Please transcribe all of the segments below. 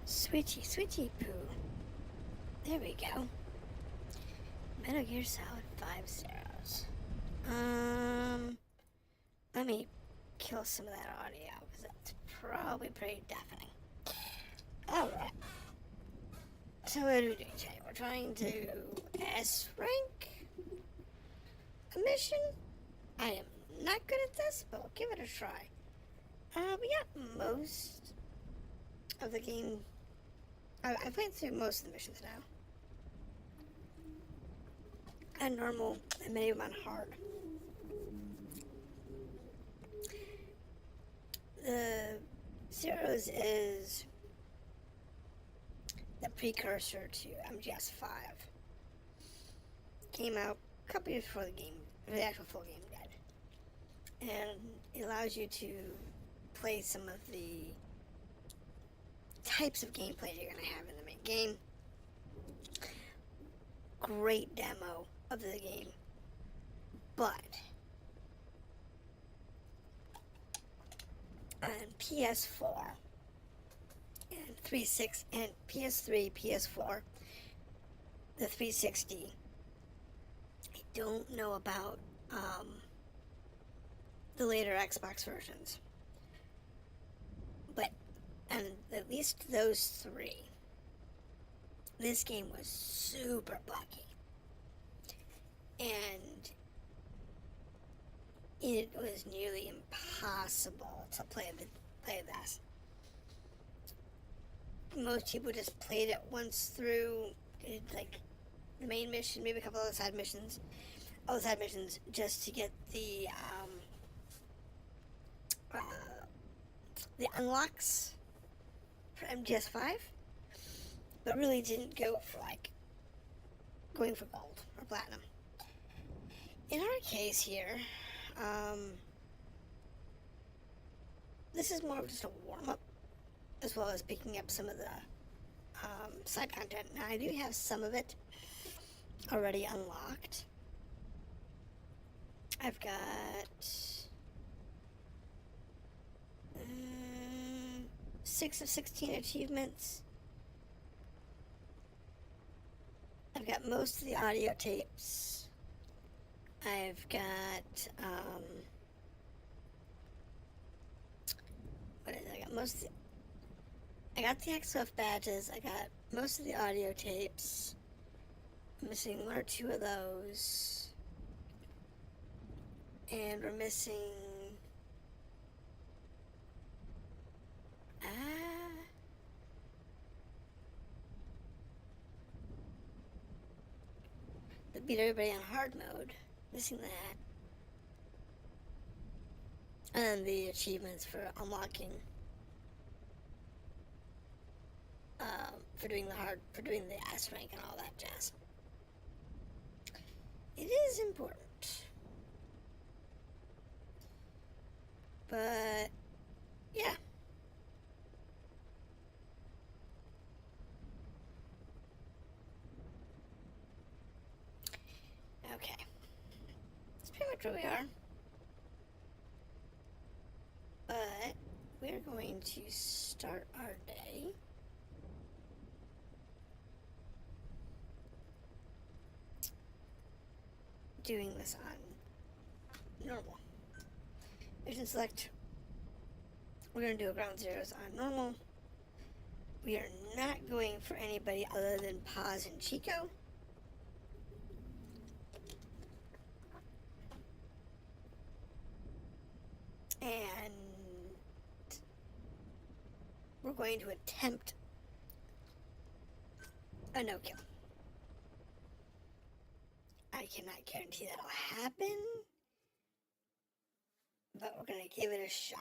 Switchy, switchy poo. There we go. Metal Gear Solid 5 zeros. Let me kill some of that audio, because that's probably pretty deafening. Alright. So what are we doing today? We're trying to S rank a mission. I am not good at this, but we'll give it a try. We got most of the game. I played through most of the missions now. On normal, and many of them on hard. The Zeros is the precursor to MGS5. Came out a couple years before the actual full game did. And it allows you to play some of the types of gameplay you're going to have in the main game. Great demo of the game, but on PS4 and 360 and PS3, PS4, the 360, I don't know about the later Xbox versions, but on at least those three, this game was super buggy. And it was nearly impossible to play this. Most people just played it once through, did like the main mission, maybe a couple of side missions, just to get the unlocks for MGS5, but really didn't go for going for gold or platinum. In our case here, this is more of just a warm-up, as well as picking up some of the side content. Now, I do have some of it already unlocked. I've got 6 of 16 achievements. I've got most of the audio tapes. I've got, what is it? I got the XF badges, I got most of the audio tapes. I'm missing 1 or 2 of those. And we're missing, the beat everybody on hard mode. Missing that. And the achievements for unlocking, for doing the S rank and all that jazz. It is important. But, yeah. Okay. That's pretty much where we are. But we're going to start our day doing this on normal. Mission select. We're going to do a ground zeros on normal. We are not going for anybody other than Paz and Chico. And we're going to attempt a no-kill. I cannot guarantee that'll happen, but we're going to give it a shot.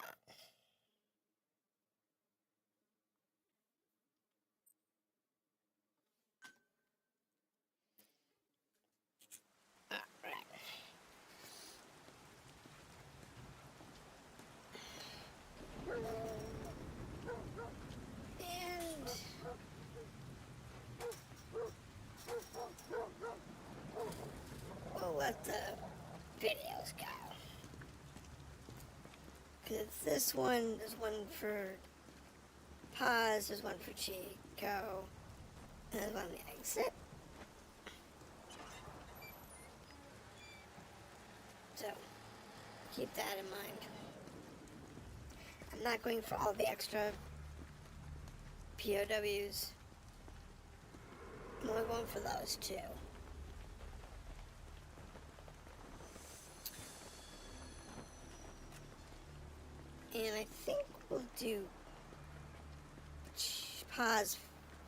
Alright. And we'll let the videos go. Because this one is one for pause, there's one for Chico, and there's one on the exit. So, keep that in mind. I'm not going for all the extra POWs. I'm only going for those two. And I think we'll do pause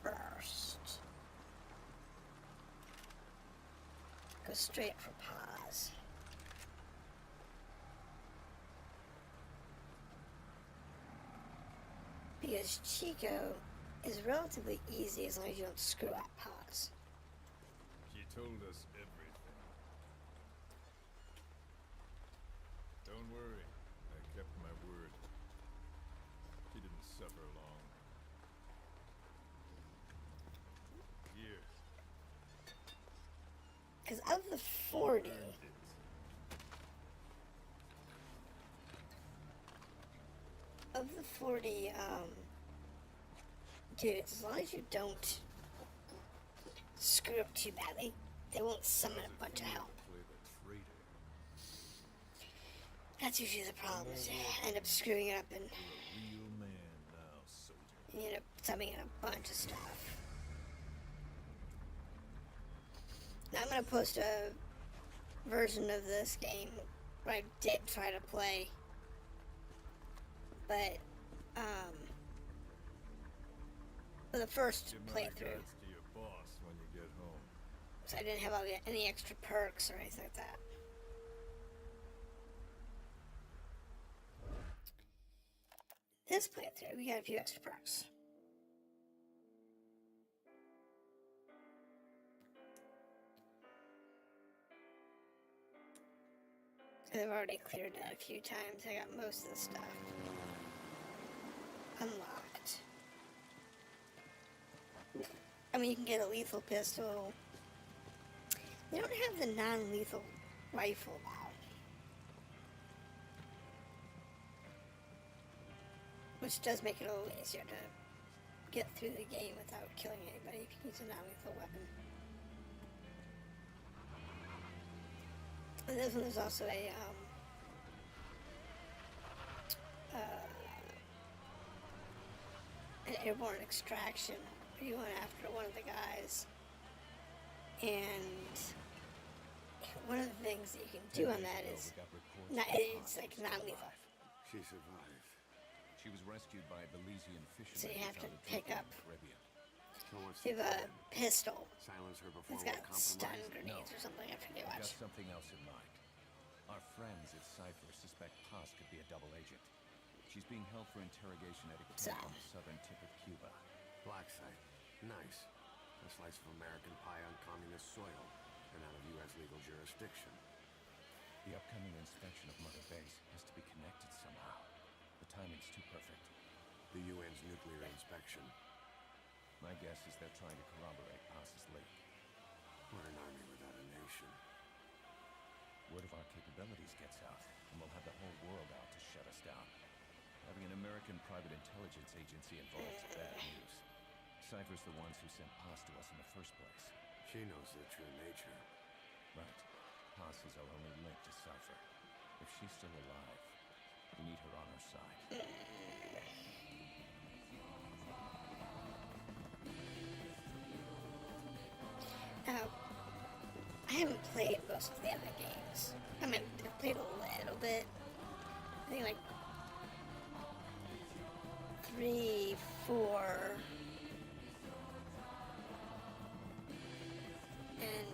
first. Go straight for pause. Because Chico is relatively easy as long as you don't screw up pause. She told us everything. Don't worry, I kept my word. She didn't suffer long. Here. Because of the 40, dudes, as long as you don't screw up too badly, they won't summon a bunch of help. That's usually the problem, is you end up screwing it up and you end up summoning a bunch of stuff. Now I'm going to post a version of this game where I did try to play, but for the first playthrough, so I didn't have any extra perks or anything like that. This playthrough, we got a few extra perks. I've already cleared that a few times. I got most of the stuff unlocked. I mean, you can get a lethal pistol. They don't have the non-lethal rifle now, which does make it a little easier to get through the game without killing anybody if you use a non-lethal weapon. And this one, there's also an airborne extraction where you went after one of the guys, and one of the things that you can do on that is it's like non-lethal. She survived. She was rescued by a Belizean fisherman. So you have to pick up. So what's You have a pistol. silence her before It's we got stun compromise? grenades or something. I forget I've what. got something else in mind. Our friends at Cypher suspect Paz could be a double agent. She's being held for interrogation at a camp on the southern tip of Cuba. Black site. Nice. A slice of American pie on communist soil and out of U.S. legal jurisdiction. The upcoming inspection of Mother Base has to be connected somehow. The timing's too perfect. The UN's nuclear inspection. My guess is they're trying to corroborate Paz's leak. We're an army without a nation. Word of our capabilities gets out, and we'll have the whole world out to shut us down. Having an American private intelligence agency involved is bad news. Cypher's the ones who sent Paz to us in the first place. She knows their true nature. Right. Paz is our only link to Cypher. If she's still alive, we need her on our side. Now, I haven't played most of the other games. I mean, I've played a little bit. I think like 3, 4, and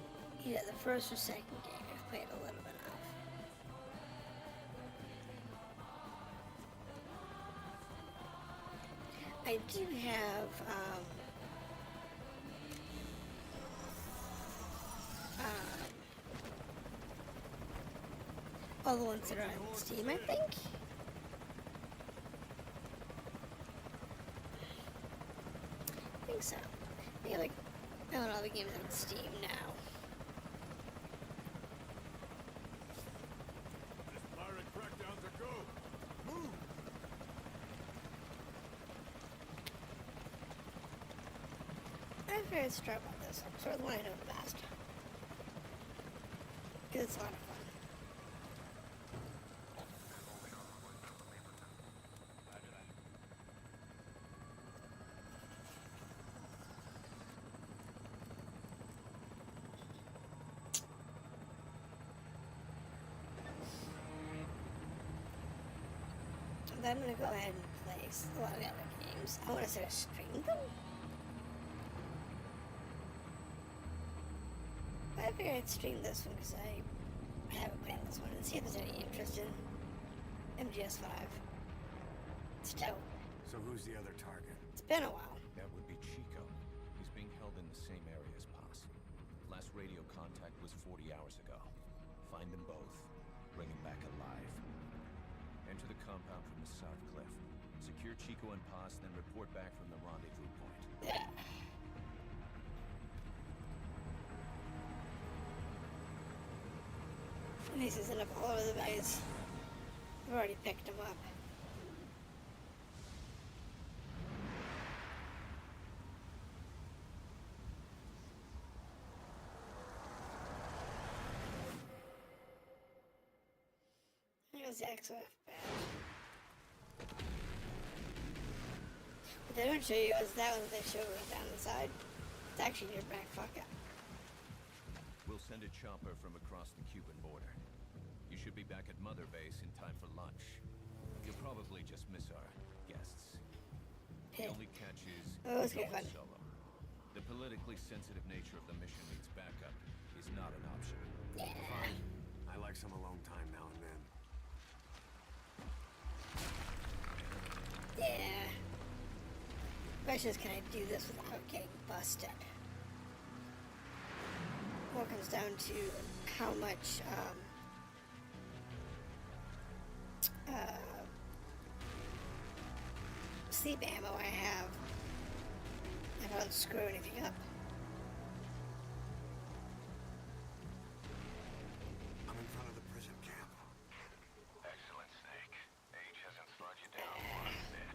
either the first or second game I've played a little bit of. I do have all the ones that are on Steam, I think. I think so. Yeah, like, I own all the games on Steam now. This pirate crackdown's a go. Move! I'm very strong about this. I'm sort of the one I know the best. Because it's a lot of fun. But I'm gonna go ahead and play a lot of the other games. I want to sort of stream them. I figured I'd stream this one because I haven't played this one and see if there's any interest in MGS5. Still, So who's the other target? it's been a while. That would be Chico. He's being held in the same area as Paz. Last radio contact was 40 hours ago. Find them both. Bring him back alive. Enter the compound from the south cliff. Secure Chico and Paz, then report back from the rendezvous point. Yeah. And this isn't up all over the place. I've already picked them up. Here's the XF badge. What they don't show you is that one that they show down the side. It's actually your back pocket. We'll send a chopper from across the Cuban border. You should be back at Mother Base in time for lunch. You'll probably just miss our guests. The only catch is Let's get going fun. solo. The politically sensitive nature of the mission needs backup is not an option. Fine. I like some alone time now and then. Yeah. Question is, can I do this without getting busted? More comes down to how much sleep ammo I have if I don't screw anything up. I'm in front of the prison camp. Excellent, Snake. Age hasn't slowed you down one bit.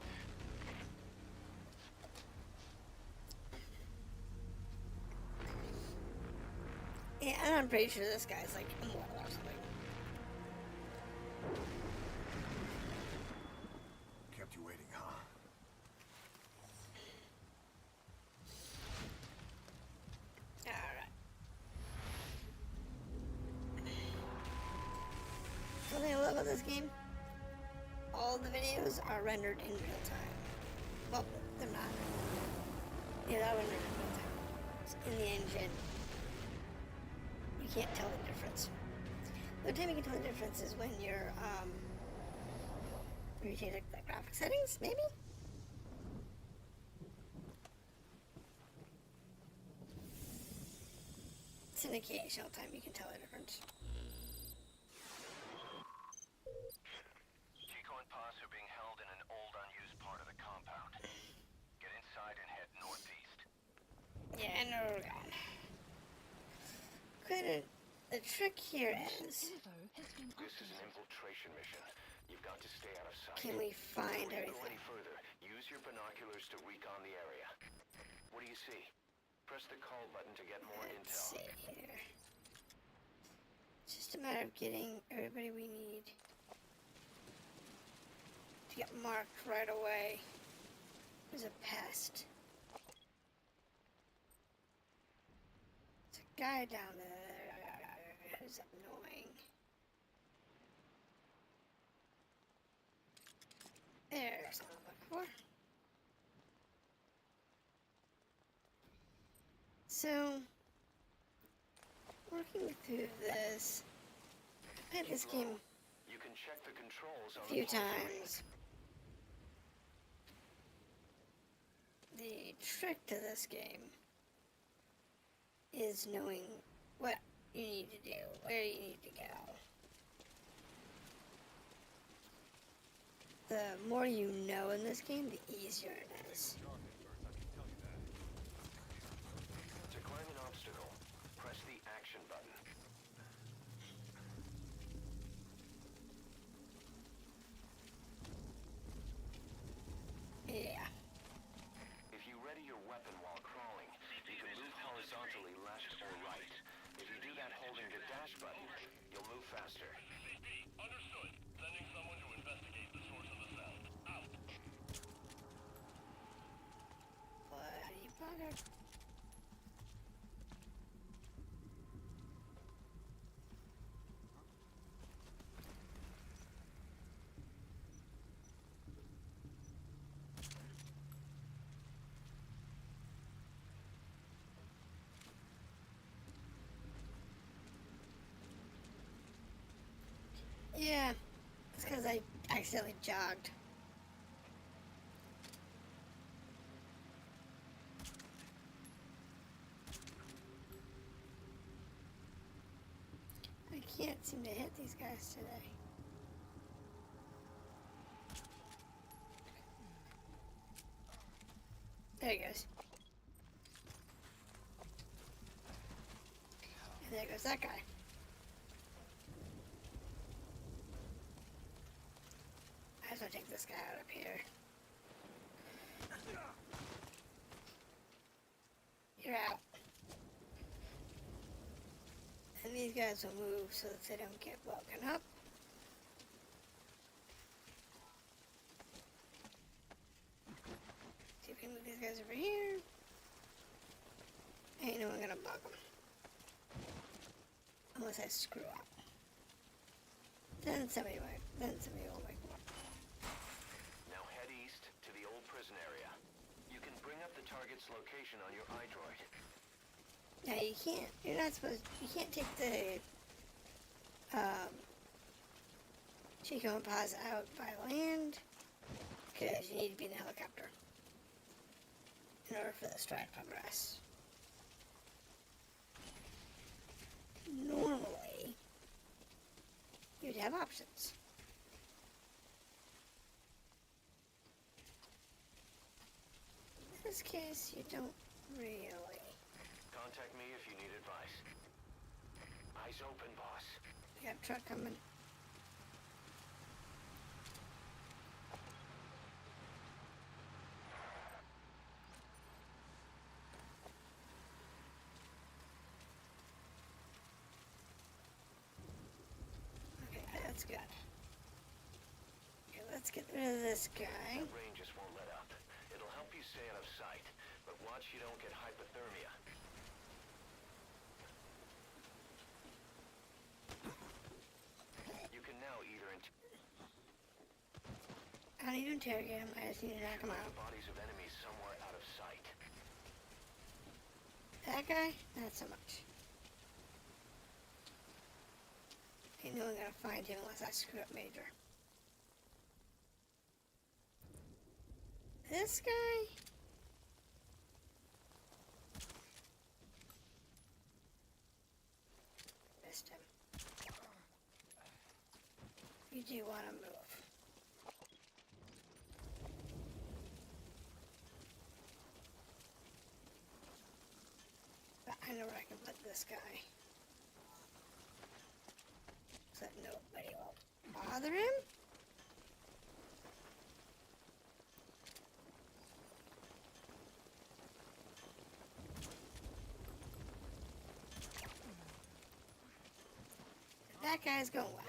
Yeah, and I'm pretty sure this guy's like immortal or something. Kept you waiting, huh? Alright. Something I love about this game, all the videos are rendered in real time. Well, they're not. Yeah, they're rendered in real time. It's in the engine. You can't tell the difference. The only time you can tell the difference is when you're, when you change like, the graphic settings, maybe? It's an occasional time you can tell the difference. Chico and Paz are being held in an old, unused part of the compound. Get inside and head northeast. Yeah, I know we're gone. The trick here is, This is an infiltration mission. You've got to stay out of sight. can we find Before you go everything? any further, use your binoculars to recon the area. What do you see? Press the call button to get more Let's intel. see here. It's just a matter of getting everybody we need to get marked right away. There's a pest. There's a guy down there who's annoying. There's what I'm looking for. So, working through this, I played this game You can check the controls on a few the pulse rate. times. The trick to this game is knowing what you need to do, where you need to go. The more you know in this game, the easier it is. To climb an obstacle, press the action button. Yeah. If you ready your weapon while crawling, you Okay. Yeah, it's because I accidentally jogged. I can't seem to hit these guys today. There he goes. And there goes that guy. I just want to take this guy out up here. You're out. And these guys will move so that they don't get woken up. See if we can move these guys over here. Ain't no one gonna bug them. Unless I screw up. Then somebody will wake them up. Now head east to the old prison area. You can bring up the target's location on your iDroid. No, you can't. You're not supposed. You can't take the Chico and Paz out by land because you need to be in the helicopter in order for this drive to progress. Normally, you'd have options. In this case, you don't really. Contact me if you need advice. Eyes open, boss. We got a truck coming. Okay, that's good. Okay, let's get rid of this guy. That rain just won't let up. It'll help you stay out of sight, but watch you don't get hypothermia. You can now either I don't need to interrogate him. I just need to knock him the out. bodies of enemies somewhere out of sight. That guy? Not so much. Ain't no one gonna find him unless I screw up major. This guy? Missed him. You do want to move. But I know where I can put this guy. So that nobody will bother him. That guy's going well.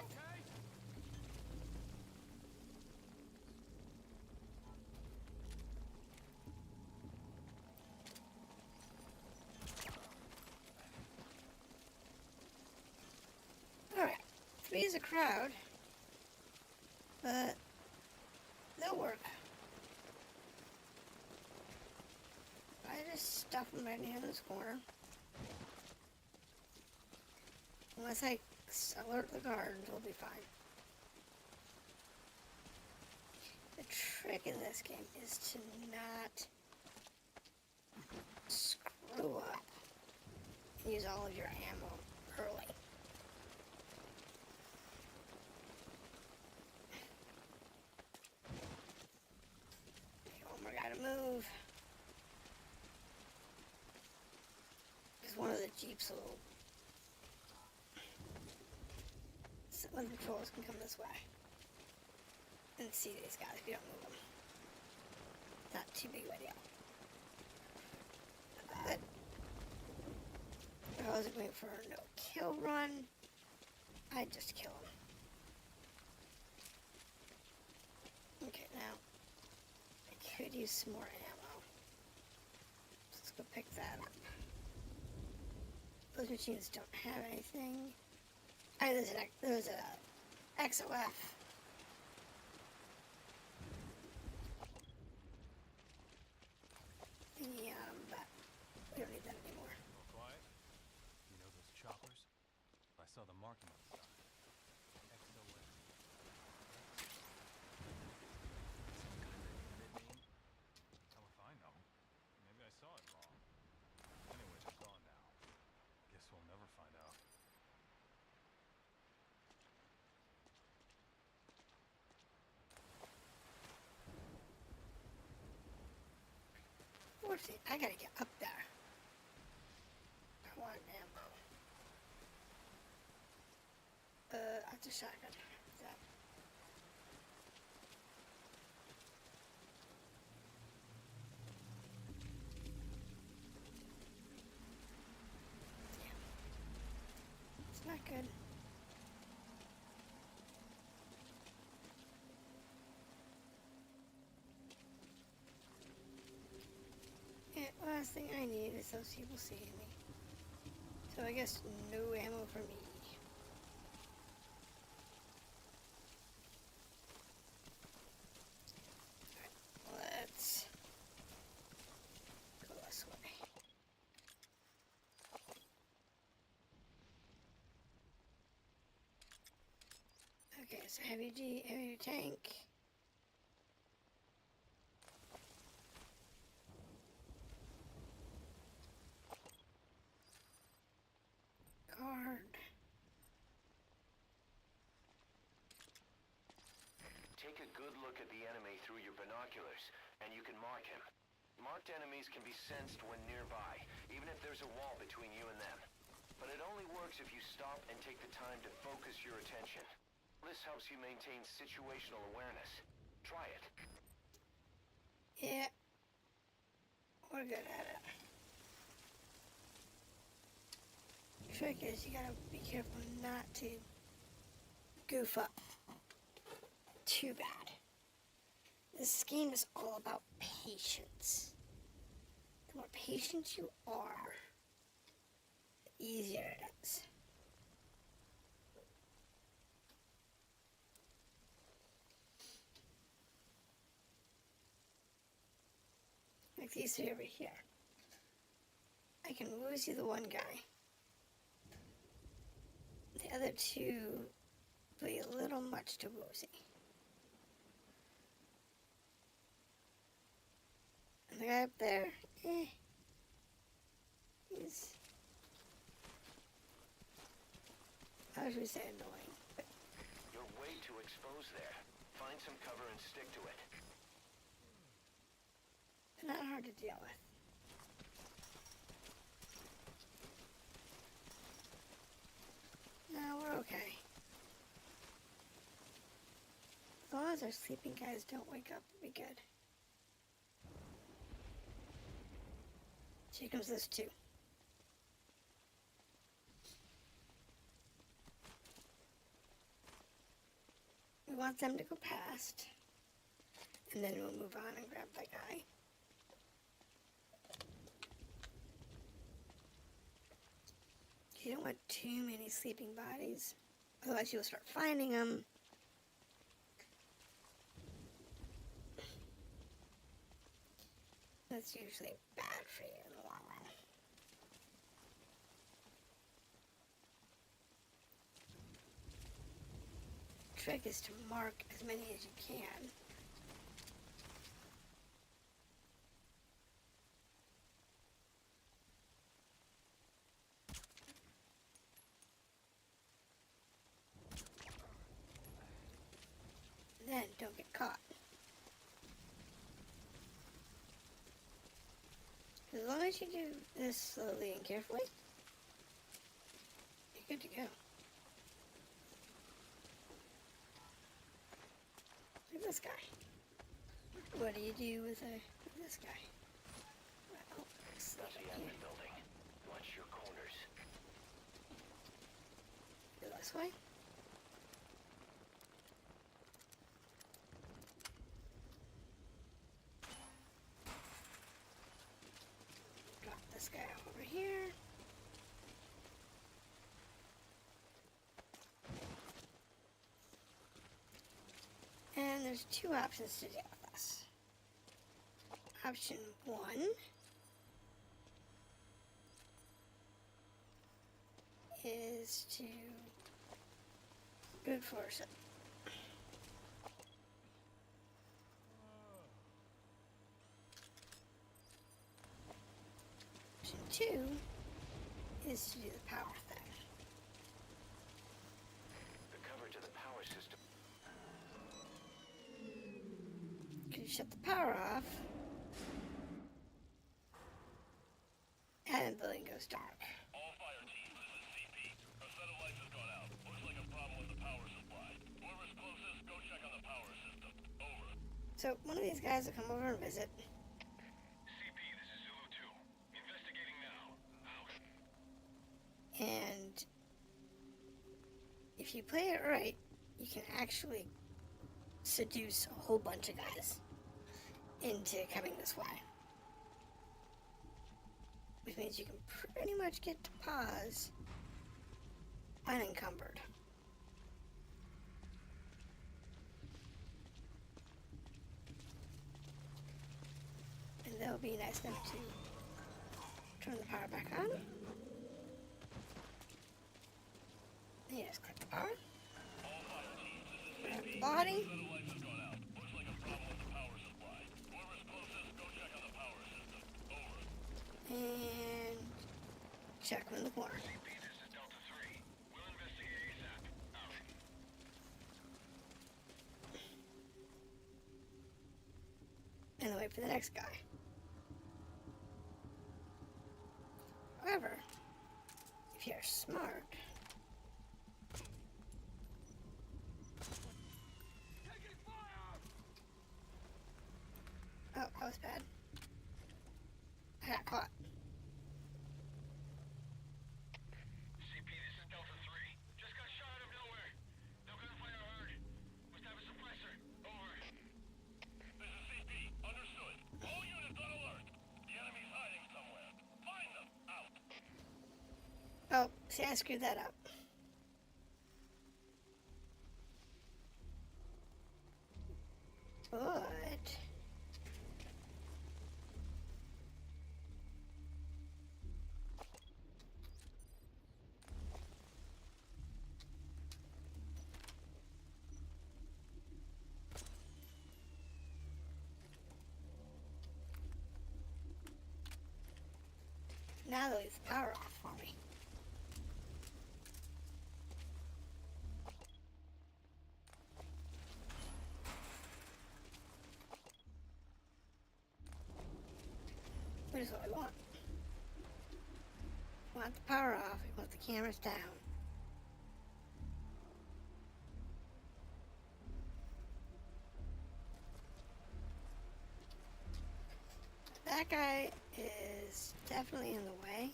Alright, 3 is a crowd, but they'll work. I just stuff them right here in this corner. Unless I alert the guards, we'll be fine. The trick in this game is to not screw up and use all of your ammo early. Okay, one more guy to move. Because one of the jeeps will. One of the patrols can come this way and see these guys if you don't move them. Not too big of a deal. But if I was going for a no-kill run, I'd just kill him. Okay, now I could use some more ammo. Let's go pick that up. Those machines don't have anything. I mean, there's a XOF. Thingy, but we don't need that anymore. All quiet. You know those choppers? I saw the marking on the side. XOF. Some kind of unit name? How if I know? Maybe I saw it wrong. Anyway, they're gone now. Guess we'll never find out. Fortunately, I gotta get up there. I want ammo. That's a shotgun. That. Damn. It's not good. Yeah, last thing I need is those people seeing me. So I guess no ammo for me. Alright, let's go this way. Okay, so heavy tank. Guard. Take a good look at the enemy through your binoculars, and you can mark him. Marked enemies can be sensed when nearby, even if there's a wall between you and them. But it only works if you stop and take the time to focus your attention. This helps you maintain situational awareness. Try it. Yeah. We're good at it. Trick is you gotta be careful not to goof up too bad. This game is all about patience. The more patient you are, the easier it is. Like these three over here. I can woozy the one guy. The other two will be a little much to woozy. And the guy up there, he's, how should we say, annoying. But You're way too exposed there. Find some cover and stick to it. they're not hard to deal with. No, we're okay. As long as our sleeping guys don't wake up, we'll be good. Here comes this too. We want them to go past, and then we'll move on and grab that guy. You don't want too many sleeping bodies, otherwise you'll start finding them. That's usually bad for you in the long run. Trick is to mark as many as you can. Then don't get caught. As long as you do this slowly and carefully, you're good to go. Look at this guy. What do you do with this guy? Well, slip That's the it end of here. the building. Watch your corners. Go this way. Drop there's two options to deal with this. Option one is to brute force it. Option two is to do the power thing. The cover to the power system. You shut the power off, and the building goes dark. All fire teams, this is CP. Our satellite has gone out. Looks like a problem with the power supply. Whoever's closest, go check on the power system. Over. So one of these guys will come over and visit. CP, this is Zulu 2. Investigating now. Out. And if you play it right, you can actually seduce a whole bunch of guys into coming this way. Which means you can pretty much get to pause unencumbered. And that'll be nice enough to turn the power back on. And you just click the power. Grab the body. Satellite has gone out. Looks like a problem with the power supply. Whoever's closest, go check on the power system. Over. And check in the corner. CP, this is Delta 3. We'll investigate ASAP. Out. And then wait for the next guy. However, if you're smart, oh, that was bad. I got caught. CP, this is Delta 3. Just got shot out of nowhere. No gunfire heard. Must have a suppressor. Over. This is CP. Understood. All units on alert. The enemy's hiding somewhere. Find them. Out. Oh, see, I screwed that up. But now they'll leave the power off for me. Which is what I want. I want the power off, I want the cameras down. That guy is definitely in the way.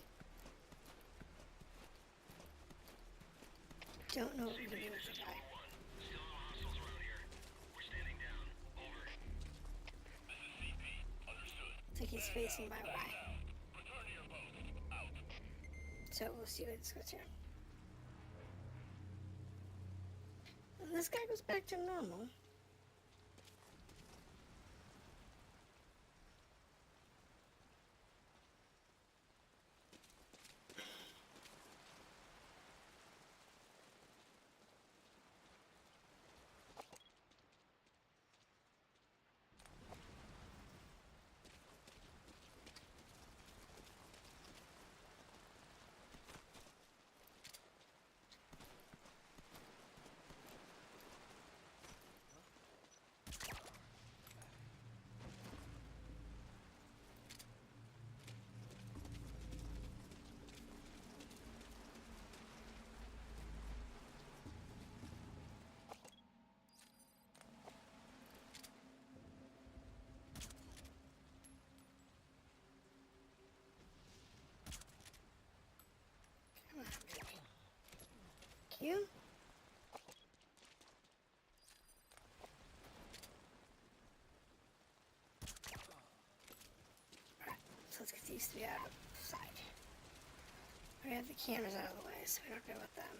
Don't know what we can do with the guy. Still no hostiles around here. We're standing down. Over. This is CP. Understood. I think he's facing my way. Return to your post. Out. So we'll see what this goes here. And this guy goes back to normal. You? Alright, so let's get these three out of the side. We have the cameras out of the way, so we don't care about them.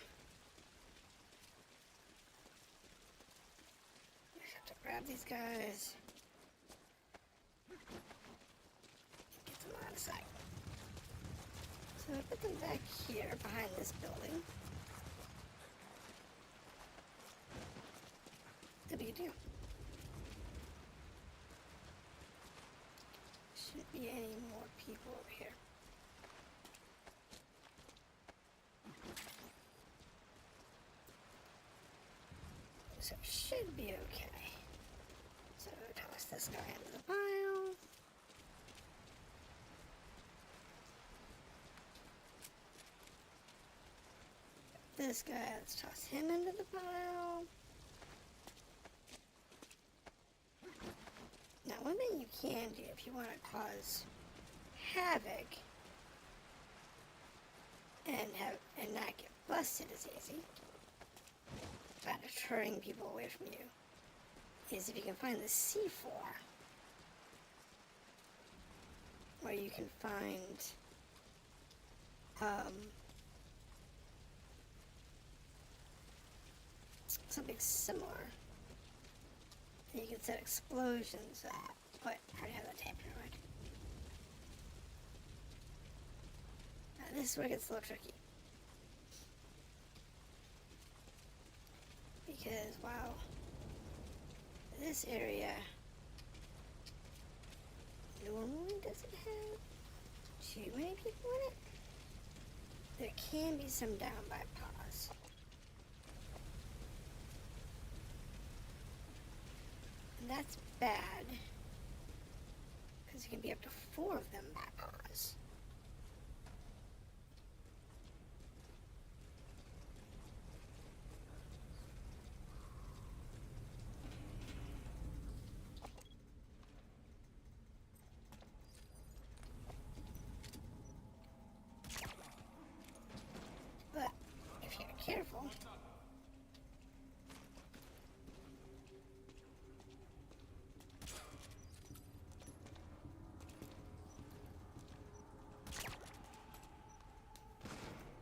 We just have to grab grab these guys. Get them out of sight. So I put them back here behind this building. No big deal. Shouldn't be any more people over here. So it should be okay. So toss this guy into the pile. This guy, let's toss him into the pile. Now, one thing you can do if you want to cause havoc and not get busted as easy by deterring people away from you is if you can find the C4, where you can find something similar. You can set explosions at. What? I already have that tape, never mind. Now this is where it gets a little tricky. Because while this area normally doesn't have too many people in it, there can be some down by pause. And that's bad, because it can be up to 4 of them by pause. But if you're careful,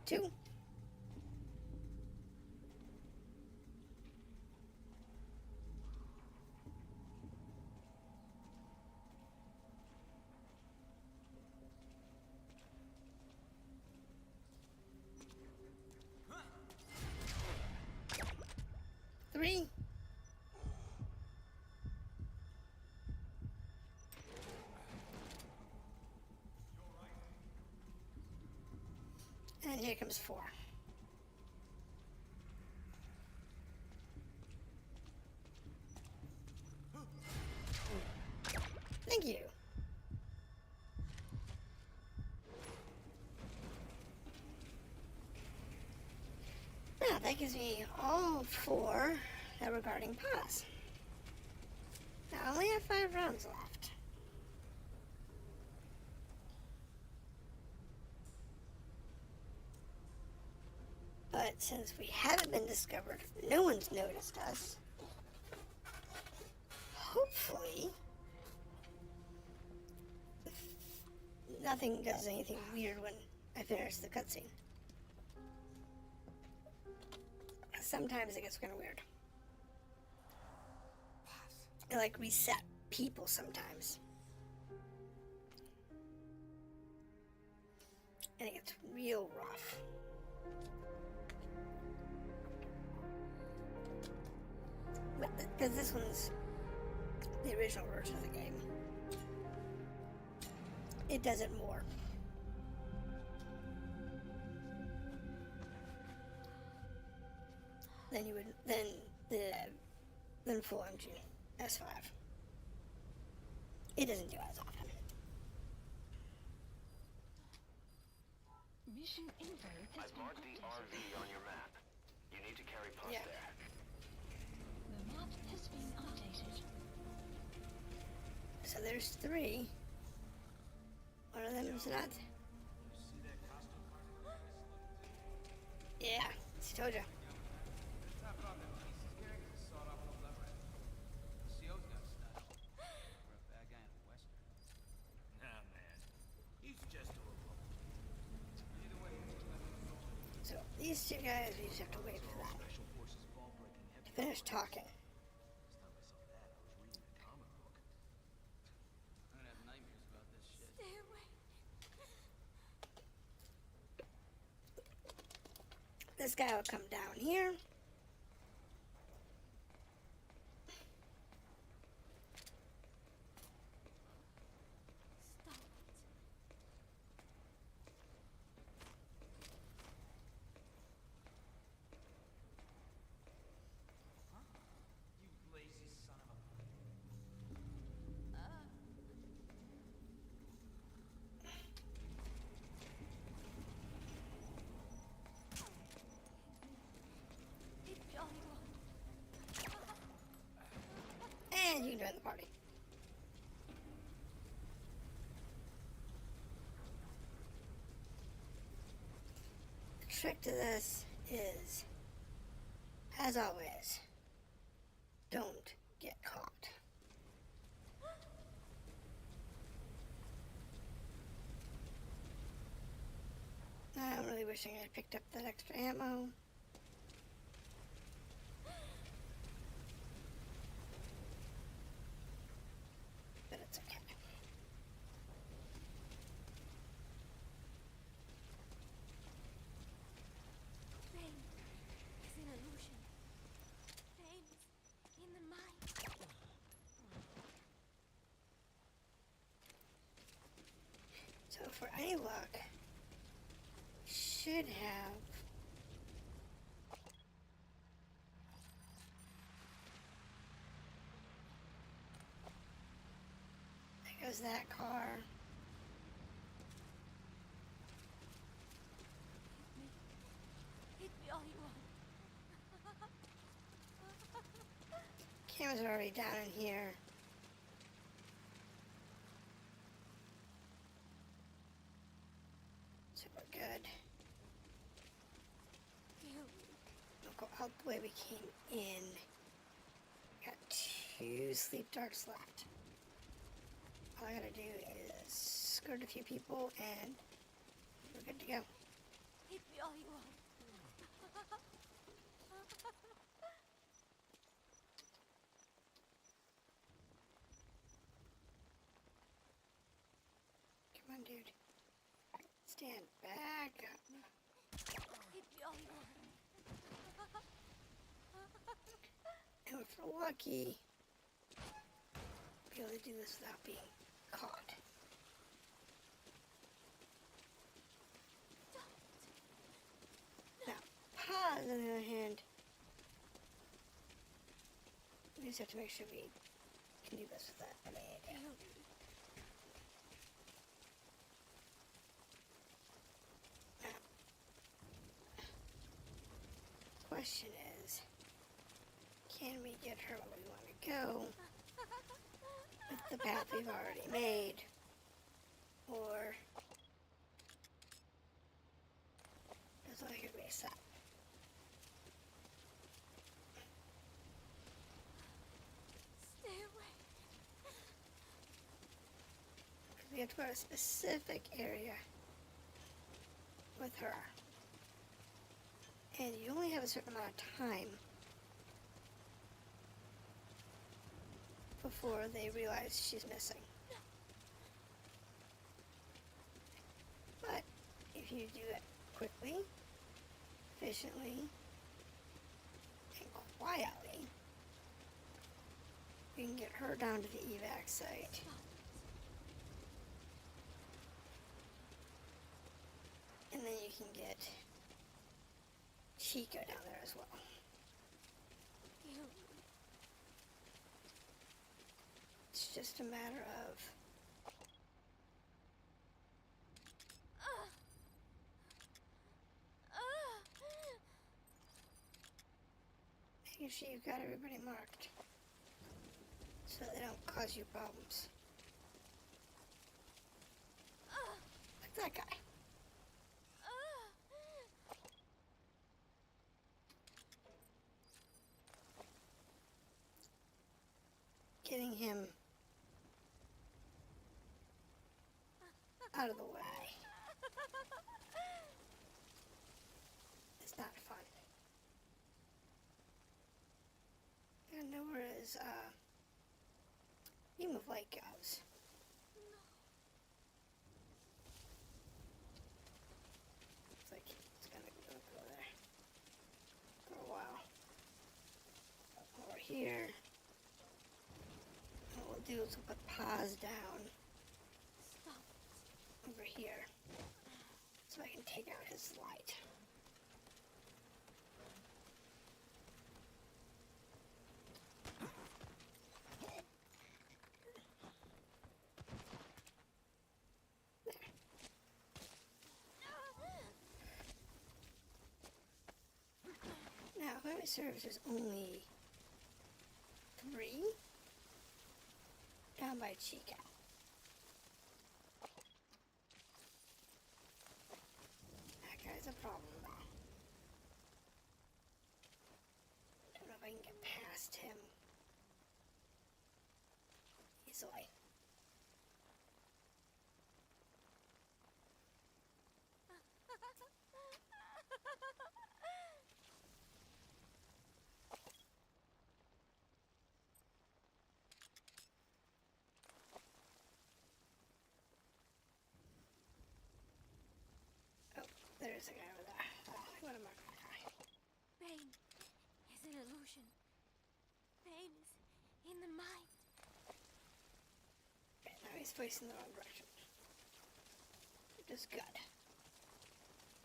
two. Three. And here comes 4. Thank you. Now that gives me all 4 that were guarding pause. Now I only have 5 rounds left. But since we haven't been discovered, no one's noticed us. Hopefully, nothing does anything weird when I finish the cutscene. Sometimes it gets kind of weird. It like reset people sometimes. And it gets real rough. Because this one's the original version of the game. It does it more. Than you would than full MGSV. It doesn't do as often. Mission info has I've been marked the updated. RV on your map. You need to carry Puss Yeah. there. The map has been updated. So there's 3. One of them is not. Yeah, she told you. So these 2 guys, we just have to wait for that to finish talking. guy will come down here. Stop it. You lazy son of a... Hit me all you want. And you can join the party. The trick to this is, as always, don't get caught. I'm really wishing I picked up that extra ammo. But it's okay. Pain is an illusion. Pain is in the mind. So for any luck, should have there goes that car. Hit me all you want. Cameras are already down in here. So we're good. We'll go out the way we came in. Got 2 sleep darts left. All I gotta do is skirt a few people and we're good to go. Hit me all you want. Come on, dude. Stand back up. Hit me all you want. And if we're lucky, be able to do this without being caught. Now, pause, on the other hand, we just have to make sure we can do this without any idea. Now, the question is, can we get her where we want to go with the path we've already made? Or does all your base up? Stay away. We have to go to a specific area with her. And you only have a certain amount of time before they realize she's missing. But if you do it quickly, efficiently, and quietly, you can get her down to the evac site. And then you can get Chico down there as well. It's just a matter of making sure you've got everybody marked so they don't cause you problems. Like that guy. Getting him out of the way. It's not fun. And know where his beam of light goes. It's like it's gonna go there. here. What we'll do is we'll put pause down Stop. over here so I can take out his light. Now, if memory serves, there's only 3 down by Chica. That guy's a problem, though. Don't know if I can get past him easily. There's a guy over there. I want to mark that guy. Pain is an illusion. Pain is in the mind. Okay, now he's facing the wrong direction. Which is good.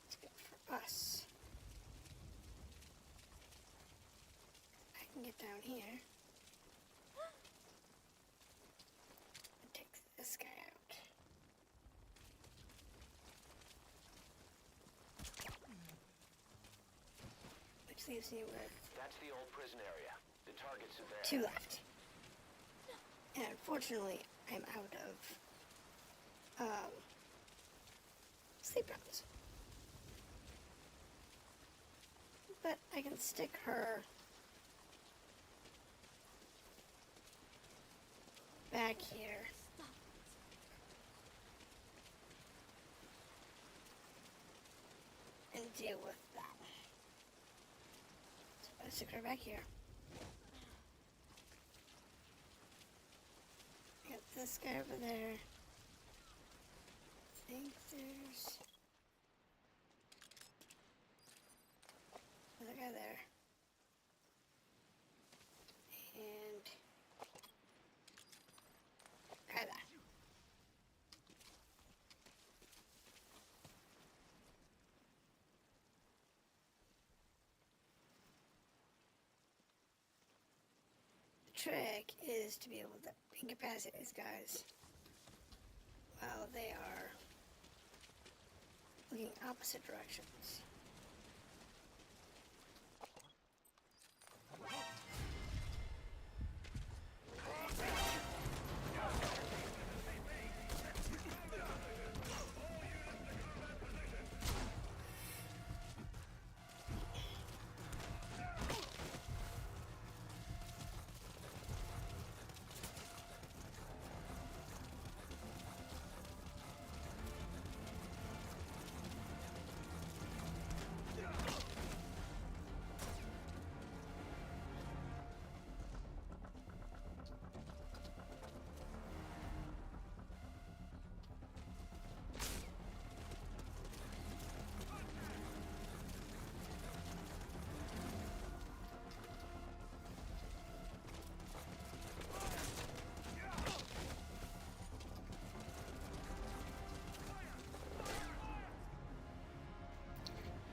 It's good for us. I can get down here and take this guy out. Which leaves me with That's the old prison area. The targets are there. 2 left. And unfortunately, I'm out of sleep rounds. But I can stick her back here. Stop. And deal with that. So I stick her back here. Got this guy over there. I think there's another guy there. And guy there. Trick is to be able to incapacitate these guys while they are looking opposite directions.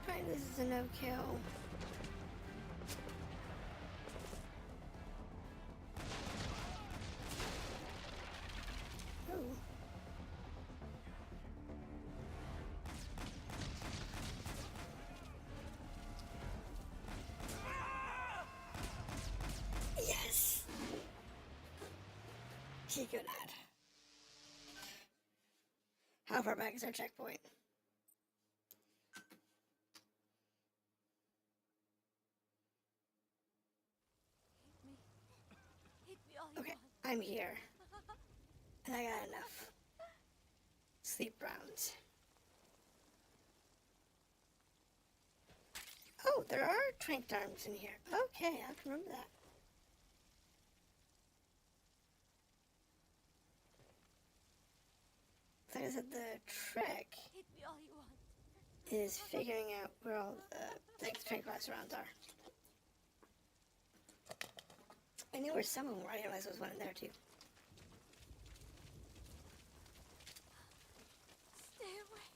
Alright, this is a no-kill. Ooh. Yes! She could add. How far back is our checkpoint? Hit me all you Okay, want. I'm here. And I got enough sleep rounds. Oh, there are tranked arms in here. Okay, I can remember that. Like I said, the trick Hit me all you want. is figuring out where all the tranquilizer rounds are. knew where some of them were. I didn't realize there was one in there too. Stay away.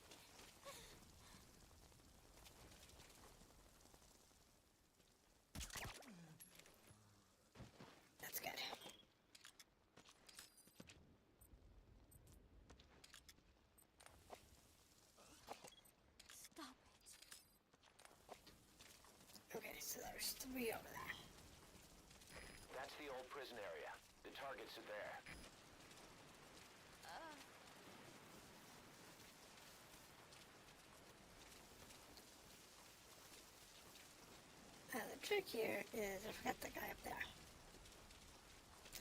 That's good. Stop it. Okay, so there's 3 over there. That's the old prison area. The targets are there. The trick here is I forgot the guy up there.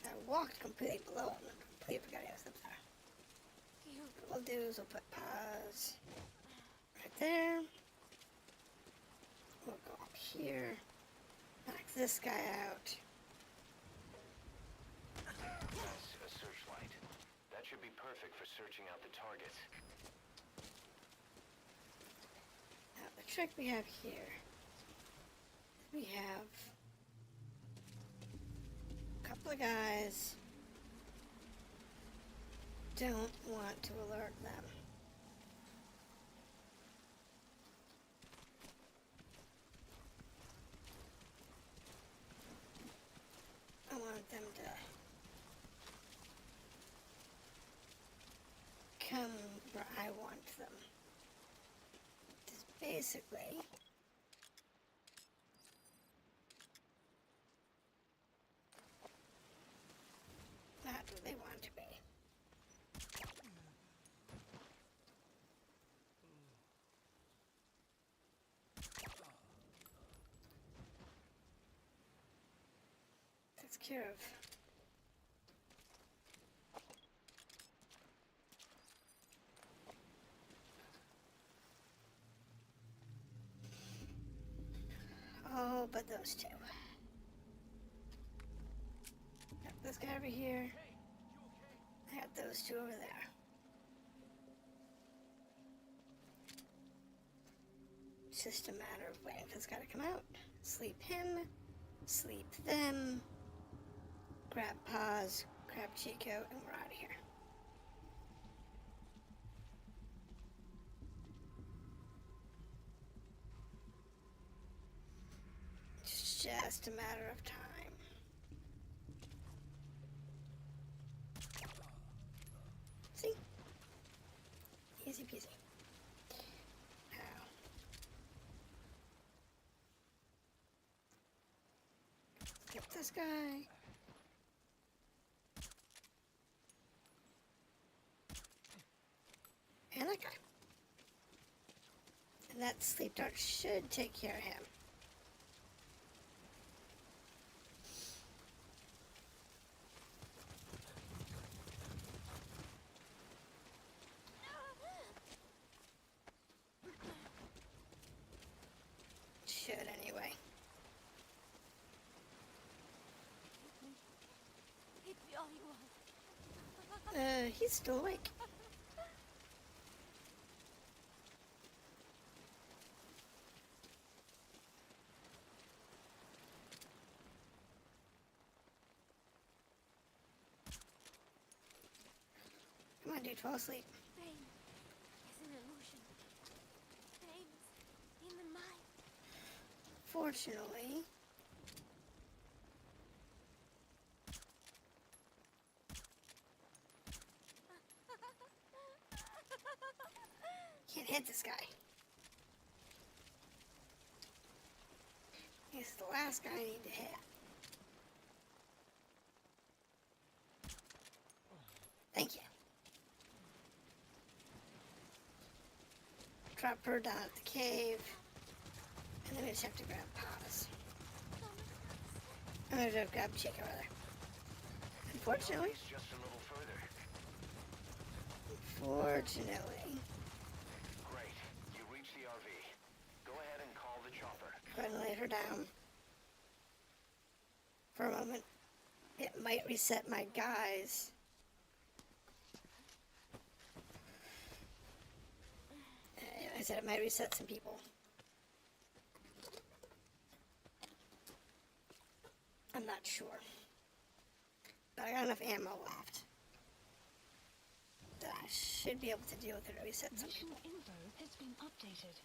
I walked completely below him and completely forgot he was up there. What we'll do is we'll put pause right there. We'll go up here. Knock this guy out. That's a searchlight. That should be perfect for searching out the targets. Now the trick we have here. We have a couple of guys. Don't want to alert them. I want them to come where I want them. Just basically not where they want to be. Takes care of. Oh, but those two. Got this guy over here. I got those two over there. It's just a matter of waiting for this guy to come out. Sleep him. Sleep them. Grab pause. Grab Chico, and we're out of here. It's just a matter of time. See? Easy peasy. Now. Get this guy. And that guy. And that sleep dart should take care of him. Should anyway. Hit me all you want. He's still awake. Come on, dude, fall asleep. Pain is an illusion. Pain is in the mind. Fortunately, can't hit this guy. He's the last guy I need to hit. Thank you. Drop her down at the cave. And then we just have to grab pause. I'm gonna grab Chico rather. Unfortunately. It's just a little further. Unfortunately. Great. You reached the RV. Go ahead and call the chopper. Go ahead and lay her down. For a moment. It might reset my guys. I said it might reset some people. I'm not sure. But I got enough ammo left that I should be able to deal with it or reset some Mission people. info has been updated.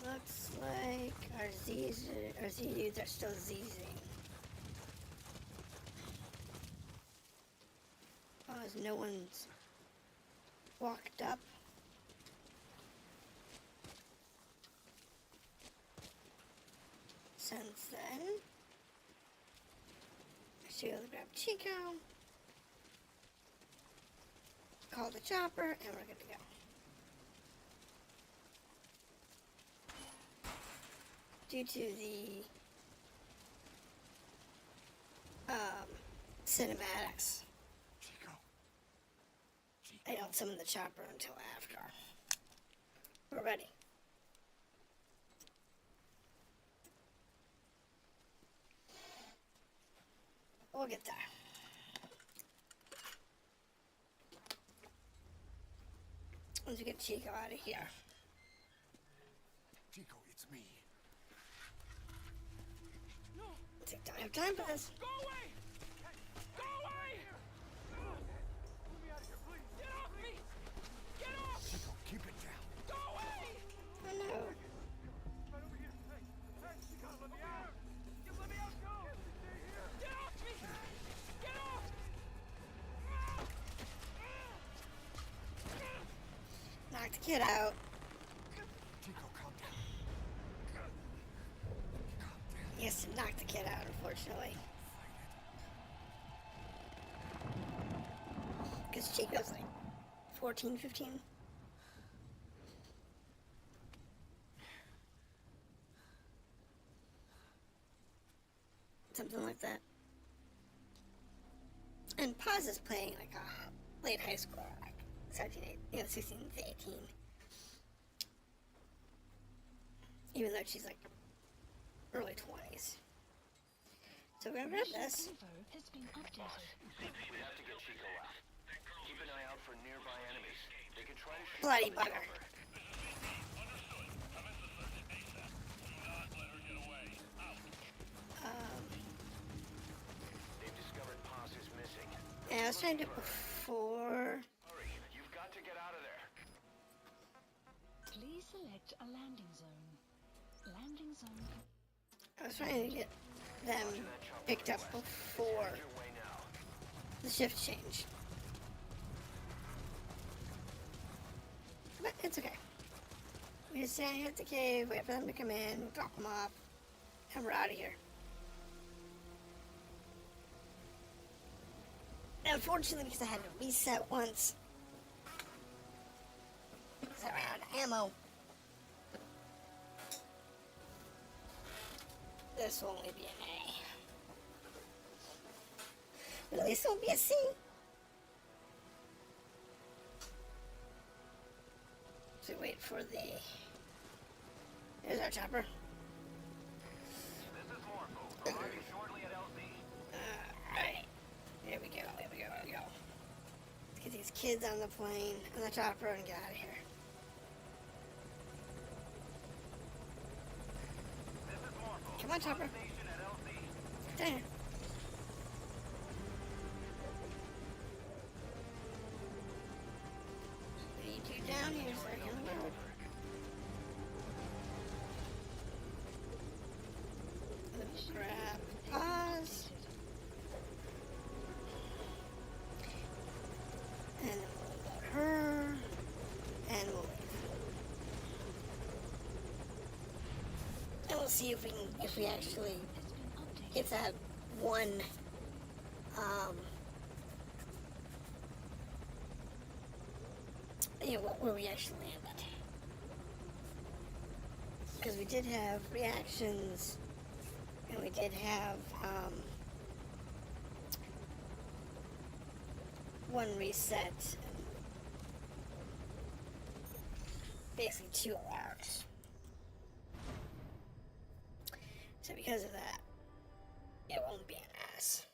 Looks like our Z dudes are still Zing. Oh, as no one's walked up. Since then, I should be able to grab Chico, call the chopper, and we're good to go. Due to the cinematics, I don't summon the chopper until after we're ready. We'll get there. Once we get Chico out of here. Chico, it's me. Don't have time for this. Go away! Go away! Let me out of here, please! Get off me! Get off! Chico, keep it down. Go away! Oh no. Right over here. Hey, you gotta let me out! Just let me out, go! Stay here! Get off me! Get off! Knock the kid out. Chico, calm down. He has to knock the kid out, unfortunately. Because Chico's like 14, 15. Something like that. And Paz is playing like a late high school, like 17, 16 to 18. Even though she's like early 20s. So we're gonna grab this. Info has been updated. We have to get Chico out. Keep an eye out for nearby enemies. They could try to shoot Bloody from the bugger. cover. They've discovered Paz is missing. Yeah, I was trying to do it before. Hurry, you've got to get out of there. Please select a landing zone. Landing zone. I was trying to get them picked up before Your way now. the shift change. But it's okay. We just stand here at the cave, wait for them to come in, drop them off, and we're out of here. Unfortunately, because I had to reset once, because I ran out of ammo, this will only be an A. But at least it won't be a C. So we wait for the... There's our chopper. This is Morpho. Arriving shortly at LZ. Alright. Here we go, here we go, here we go. Let's get these kids on the plane, on the chopper, and get out of here. This is Morpho. Come on, chopper. Station at LZ. There. We need you down here so I can load. Let's grab pause. And then we'll load her. And we'll leave. And we'll see if we can, if we actually get that one, where we actually landed. Because we did have reactions, and we did have, one reset, and basically 2 alarms. So because of that, it won't be an ass.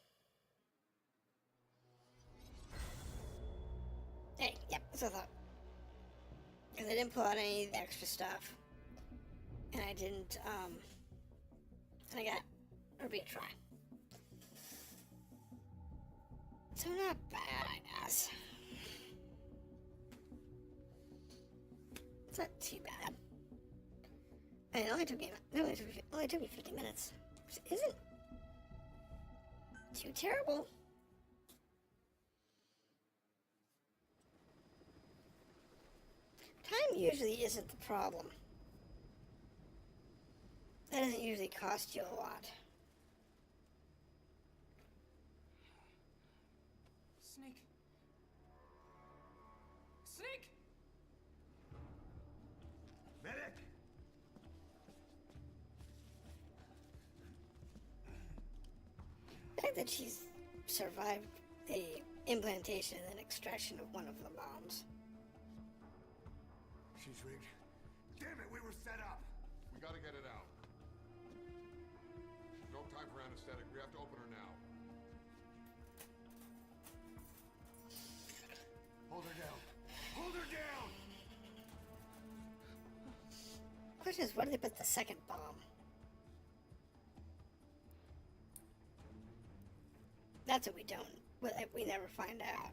Hey, yep, that's what I thought. Because I didn't pull out any of the extra stuff. And I didn't, and I got Or retry. So not bad, I guess. It's not too bad. It only took me 50 minutes, which isn't too terrible. Time usually isn't the problem. That doesn't usually cost you a lot. Snake. Snake! Medic! The fact that she's survived the implantation and extraction of one of the bombs. She's rigged. Damn it, we were set up! We gotta get it out. No time for anesthetic. We have to open her now. Hold her down. Hold her down! Question is, where did they put the second bomb? That's what we never find out.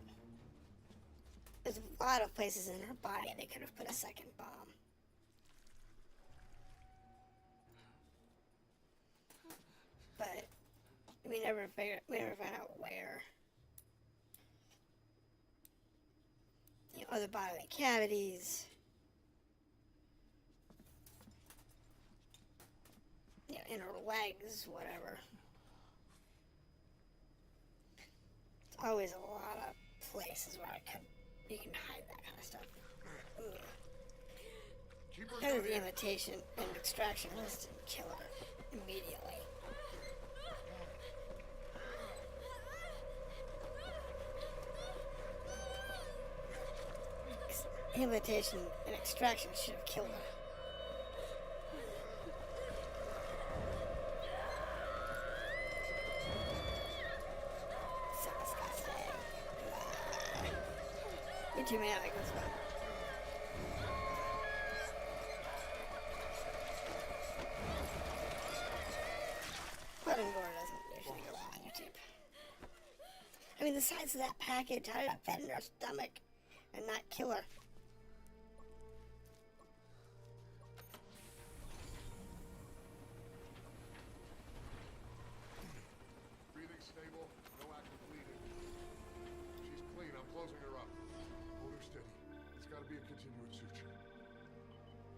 There's a lot of places in her body they could have put a second bomb. But we never found out where. You know, other bodily cavities. You know, in her legs, whatever. There's always a lot of places where you can hide that kind of stuff. Keep her Because of down the here. imitation and extraction was to kill her immediately. Imitation and extraction should have killed her. So disgusting. You're too mad like this one. Blood and gore doesn't usually go well on YouTube. I mean, the size of that package, how did it fit in her stomach and not kill her? Breathing stable, no active bleeding. She's clean, I'm closing her up. Hold her steady. It's gotta be a continuous suture.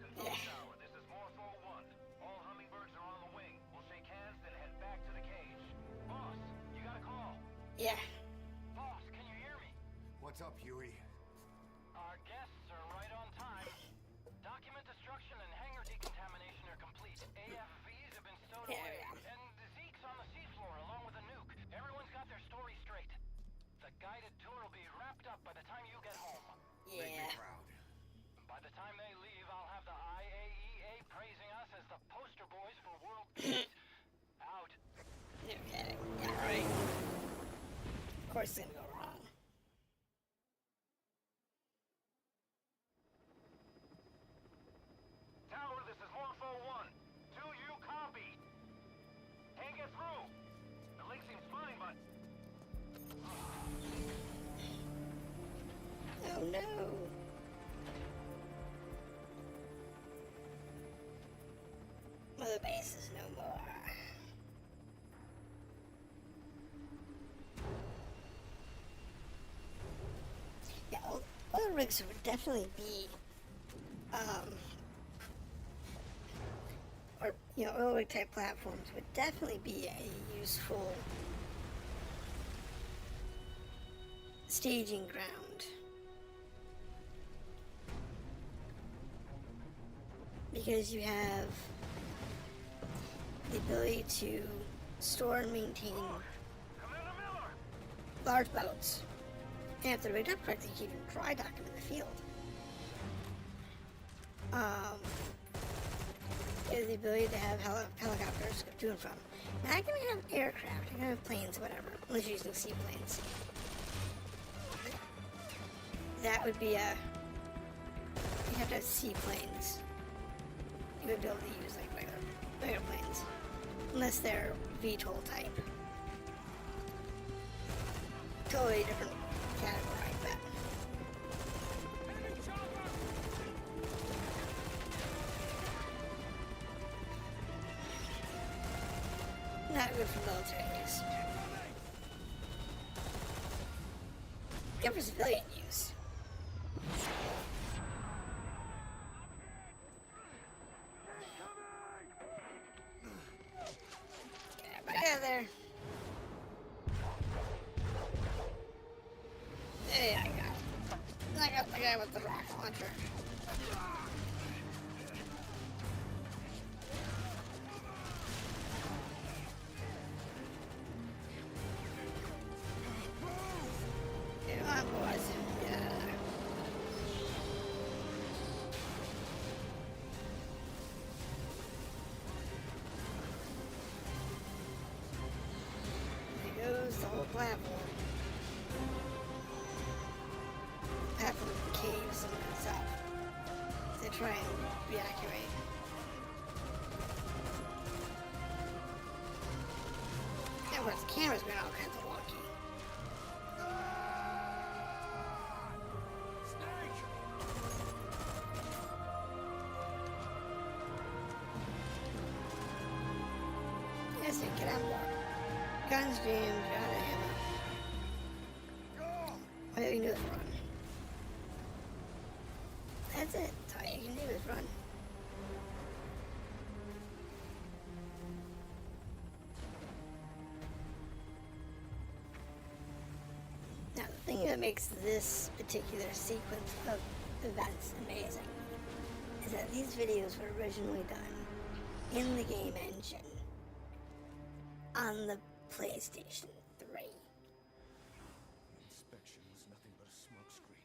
Control tower, this is Morpho 1. All hummingbirds are on the wing. We'll shake hands, then head back to the cage. Boss, you got a call. Yeah. Boss, can you hear me? What's up, Huey? Our guests are right on time. Document destruction and hangar decontamination are complete. AFVs have been stowed Yeah, away. yeah. And Zeke's on the seafloor along with a nuke. Everyone's got their story straight. The guided tour will be wrapped up by the time you get home. Make me Yeah. proud. By the time they leave, I'll have the IAEA praising us as the poster boys for world peace. Out. Okay. Yeah, right. Of course it's gonna go wrong. Tower, this is Morpho 1. Do you copy? Can't get through. The link seems fine, but... Oh no. Mother base is no more. Yeah, other rigs would definitely be, or, you know, oil rig type platforms would definitely be a useful staging ground. Because you have the ability to store and maintain Commander Miller! large boats. And if they're rigged up correctly, you can even dry dock them in the field. You have the ability to have helicopters go to and from. Now, I can have aircraft, I can have planes, whatever, unless you're using seaplanes. That would be a... You have to have seaplanes. You would be able to use like regular planes. Unless they're VTOL type. Totally different category, I bet. Not good for military use. Good for civilian use. Get back out of there. Hey, I got the guy with the rocket launcher. Come on, boys. Get out of there. There goes the whole platform. Platform caves and stuff. They try and evacuate. Yeah, of course, the camera's been all kinds of wonky. Yes, get on board. Guns jammed, you're out of ammo. All you can do is run. That's it. That's all you can do is run. Now, the thing that makes this particular sequence of events amazing is that these videos were originally done in the game engine on the PlayStation 3. Inspection was nothing but a smokescreen.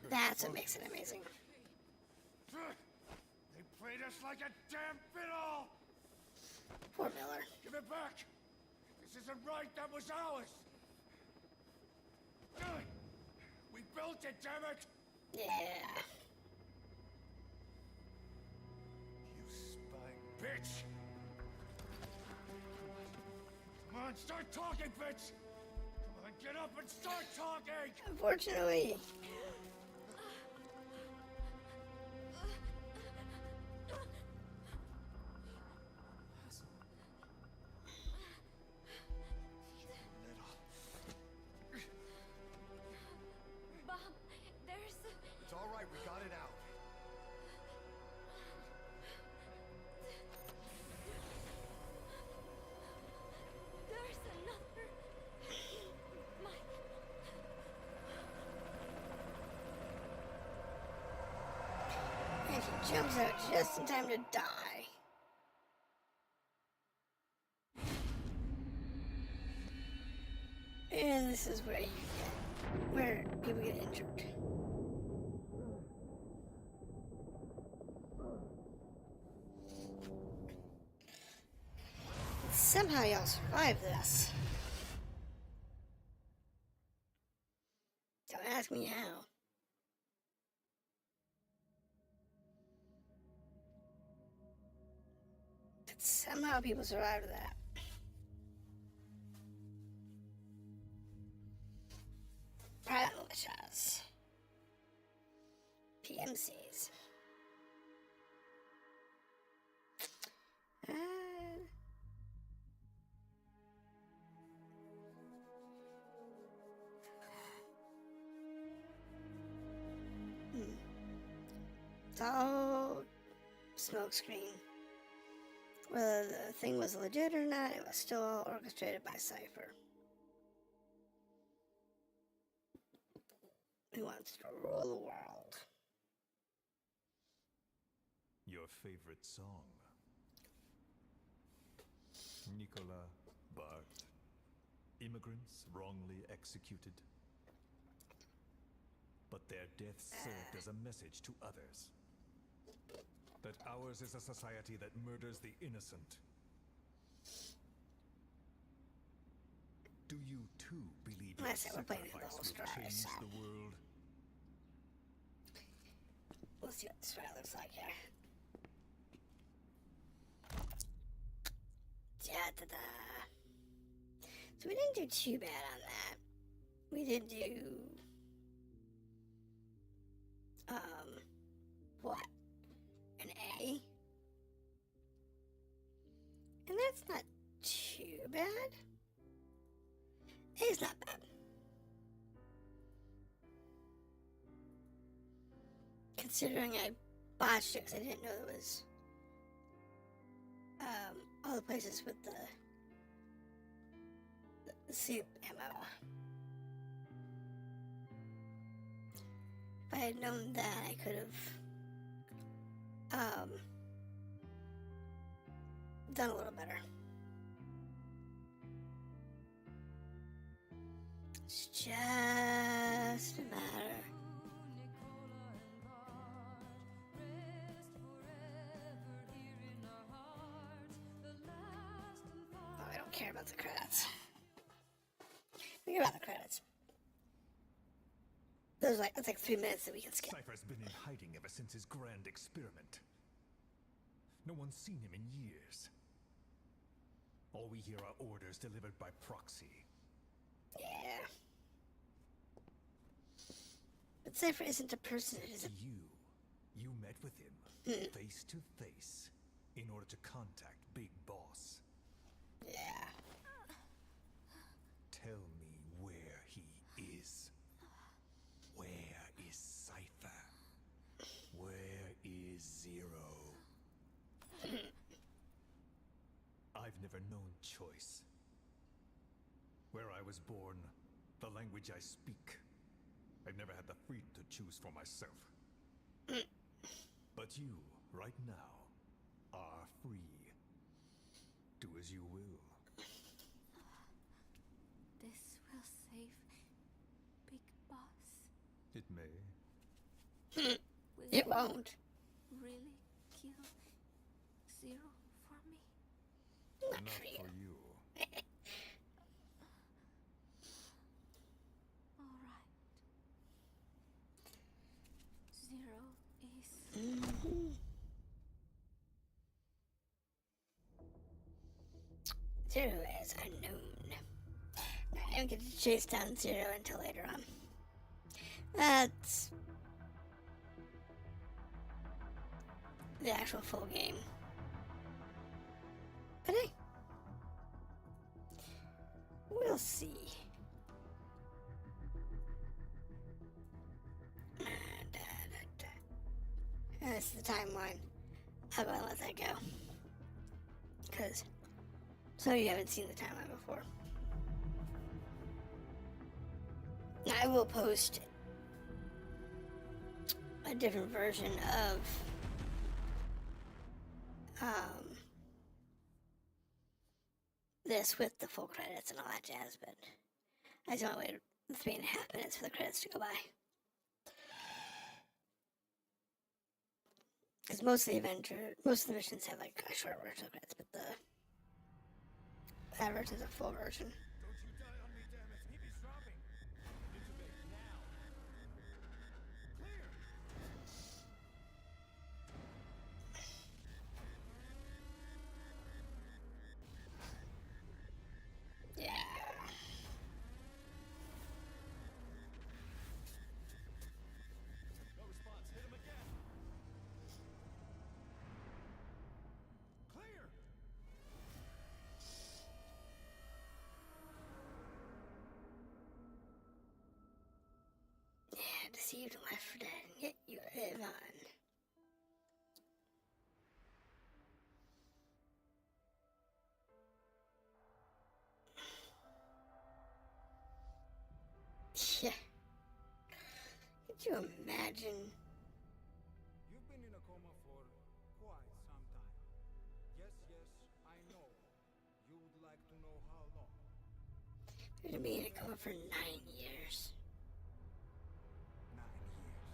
That's what makes it amazing. They played us like a damn fiddle! Poor Miller. Give it back! This isn't right, that was ours! We built it, damn it! Yeah. You spying bitch! Come on, start talking, bitch! Come on, get up and start talking! Unfortunately, Bob, there's... It's all right, we got it out. There's another... Mike... and she jumps out just in time to die. And this is where people get injured. Somehow y'all survived this. Don't ask me how. But somehow people survived that. Private militias. PMCs. It's all smokescreen. Whether the thing was legit or not, it was still all orchestrated by Cypher. Who wants to rule the world? Your favorite song? Nicola Barth. Immigrants wrongly executed. But their deaths served as a message to others. That ours is a society that murders the innocent. Do you too believe I your say we're playing the sacrifice whole will story, change so the world? we'll see what this guy looks like here. So we didn't do too bad on that. We did do what? An A? And that's not too bad. A's not bad. Considering I botched it because I didn't know there was all the places with the soup ammo. If I had known that, I could have done a little better. It's just a matter. Oh, I don't care about the credits. Forget about the credits. That's like 3 minutes that we can skip. Cypher's been in hiding ever since his grand experiment. No one's seen him in years. All we hear are orders delivered by proxy. Yeah. But Cypher isn't a person, it is a... You met with him, face to face, in order to contact Big Boss. Yeah. Tell me where he is. Where is Cypher? Where is Zero? I've never known choice. Where I was born, the language I speak, I've never had the freedom to choose for myself. But you, right now, are free. Do as you will. This will save Big Boss. It may. Will It you won't. really kill Zero for me? Not Not for you. for you. All right. Zero is... Zero is unknown. I don't get to chase down Zero until later on. That's the actual full game. But hey, we'll see. This is the timeline. I'll go and let that go. Because some of you haven't seen the timeline before. I will post a different version of this with the full credits and all that jazz, but I just want to wait 3.5 minutes for the credits to go by. Because most of the missions have like a short version of credits, but that version's a full version. Don't you die on me, damn it. He be dropping. Intubate now. Clear. Yeah. No response. Hit him again. Clear. Yeah, deceived and left for dead, and yet you live on. Yeah. Could you imagine? You've been in a coma for quite some time. Yes, I know. You would like to know how long. You're gonna be in a coma for 9 years. 9 years.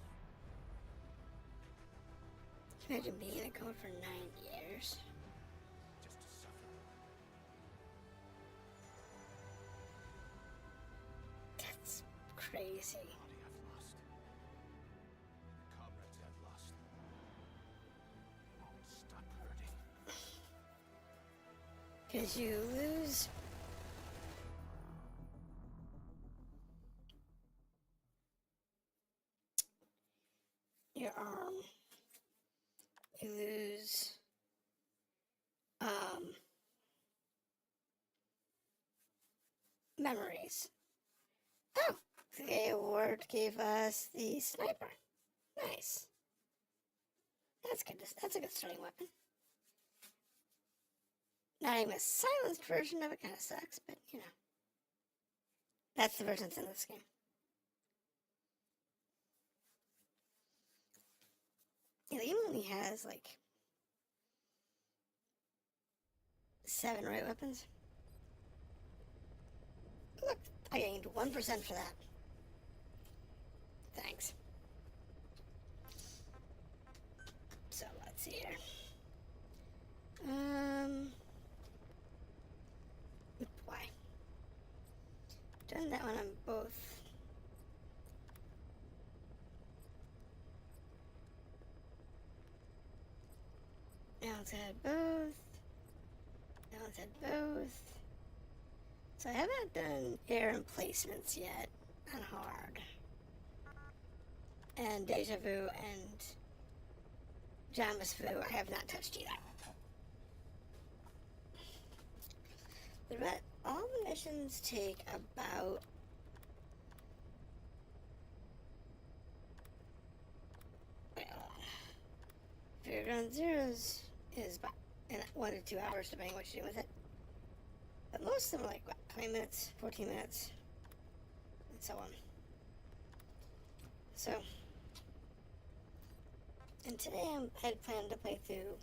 Can you imagine being in a coma for 9 years? Just to suffer. That's crazy. Body I've lost. Comrades I've lost. Won't stop hurting. Because you lose your arm. You lose memories. Oh, the award gave us the sniper. Nice. That's good. That's a good starting weapon. Not even a silenced version of it kind of sucks, but you know. That's the version that's in this game. Yeah, the game only has like 7 right weapons. Look, I gained 1% for that. Thanks. So let's see here. Why? Done that one on both. Now it's had both. Now it's had both. So I haven't done air emplacements yet on hard. And Deja Vu and Jamas Vu I have not touched either. But all the missions take about Fairground Zeros is about 1 to 2 hours depending what you do with it. But most of them are like, what, 20 minutes, 14 minutes, and so on. So, and today I had planned to play through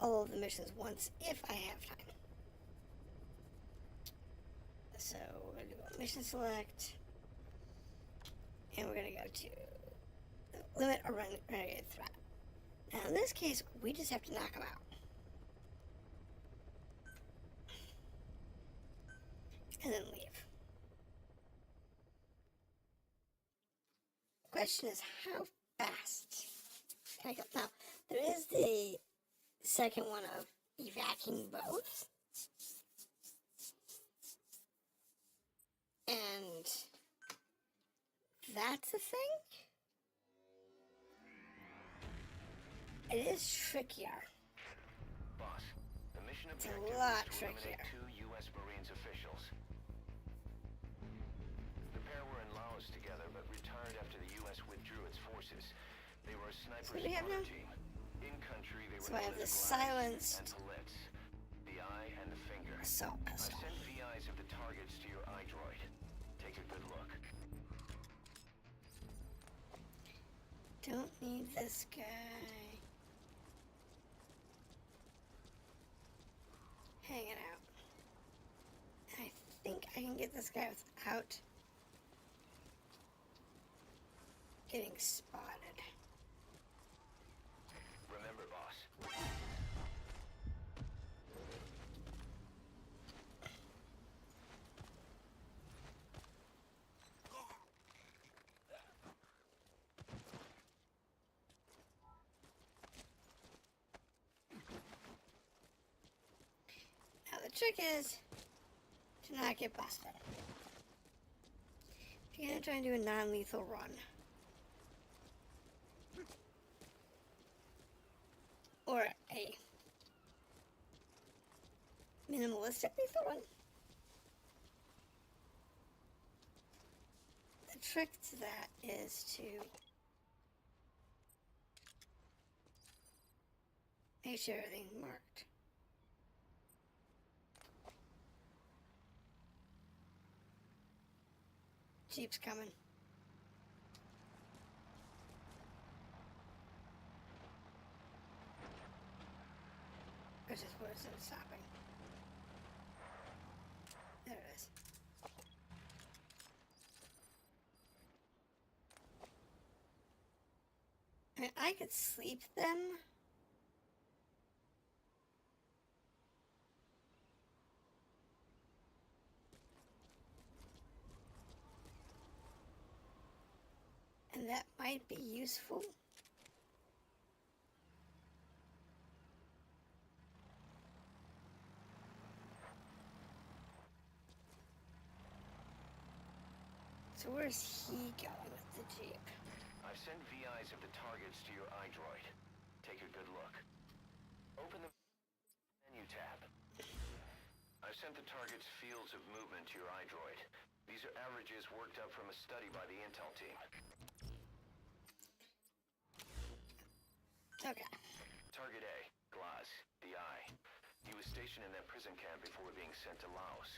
all of the missions once if I have time. So, we're going to go mission select, and we're going to go to limit or renegade threat. Now, in this case, we just have to knock them out. And then leave. The question is, how fast can I go? Now, there is the second one of evacuating both. And that's the thing. It is trickier. Boss, the mission It's objective a lot is to eliminate trickier. 2 U.S. Marines officials. The pair were in Laos together, but retired after the U.S. withdrew its forces. They were a sniper So we have now? team. In country, they So were I have known the as silenced and Blitz, the eye and the finger. assault I've pistol. sent VIs of the targets to your iDroid. Take a good look. Don't need this guy. Hanging out. I think I can get this guy without getting spotted. Remember, boss. Now the trick is to not get busted. If you're gonna try and do a non-lethal run, or a minimalistic lethal run, the trick to that is to make sure everything's marked. Jeep's coming. Which is where it's stopping. There it is. I mean, I could sleep them. And that might be useful. So where's he going with the Jeep? I've sent VIs of the targets to your iDroid. Take a good look. Open the menu tab. I've sent the target's fields of movement to your iDroid. These are averages worked up from a study by the Intel team. Okay. Target A, Glass, the Eye. He was stationed in that prison camp before being sent to Laos.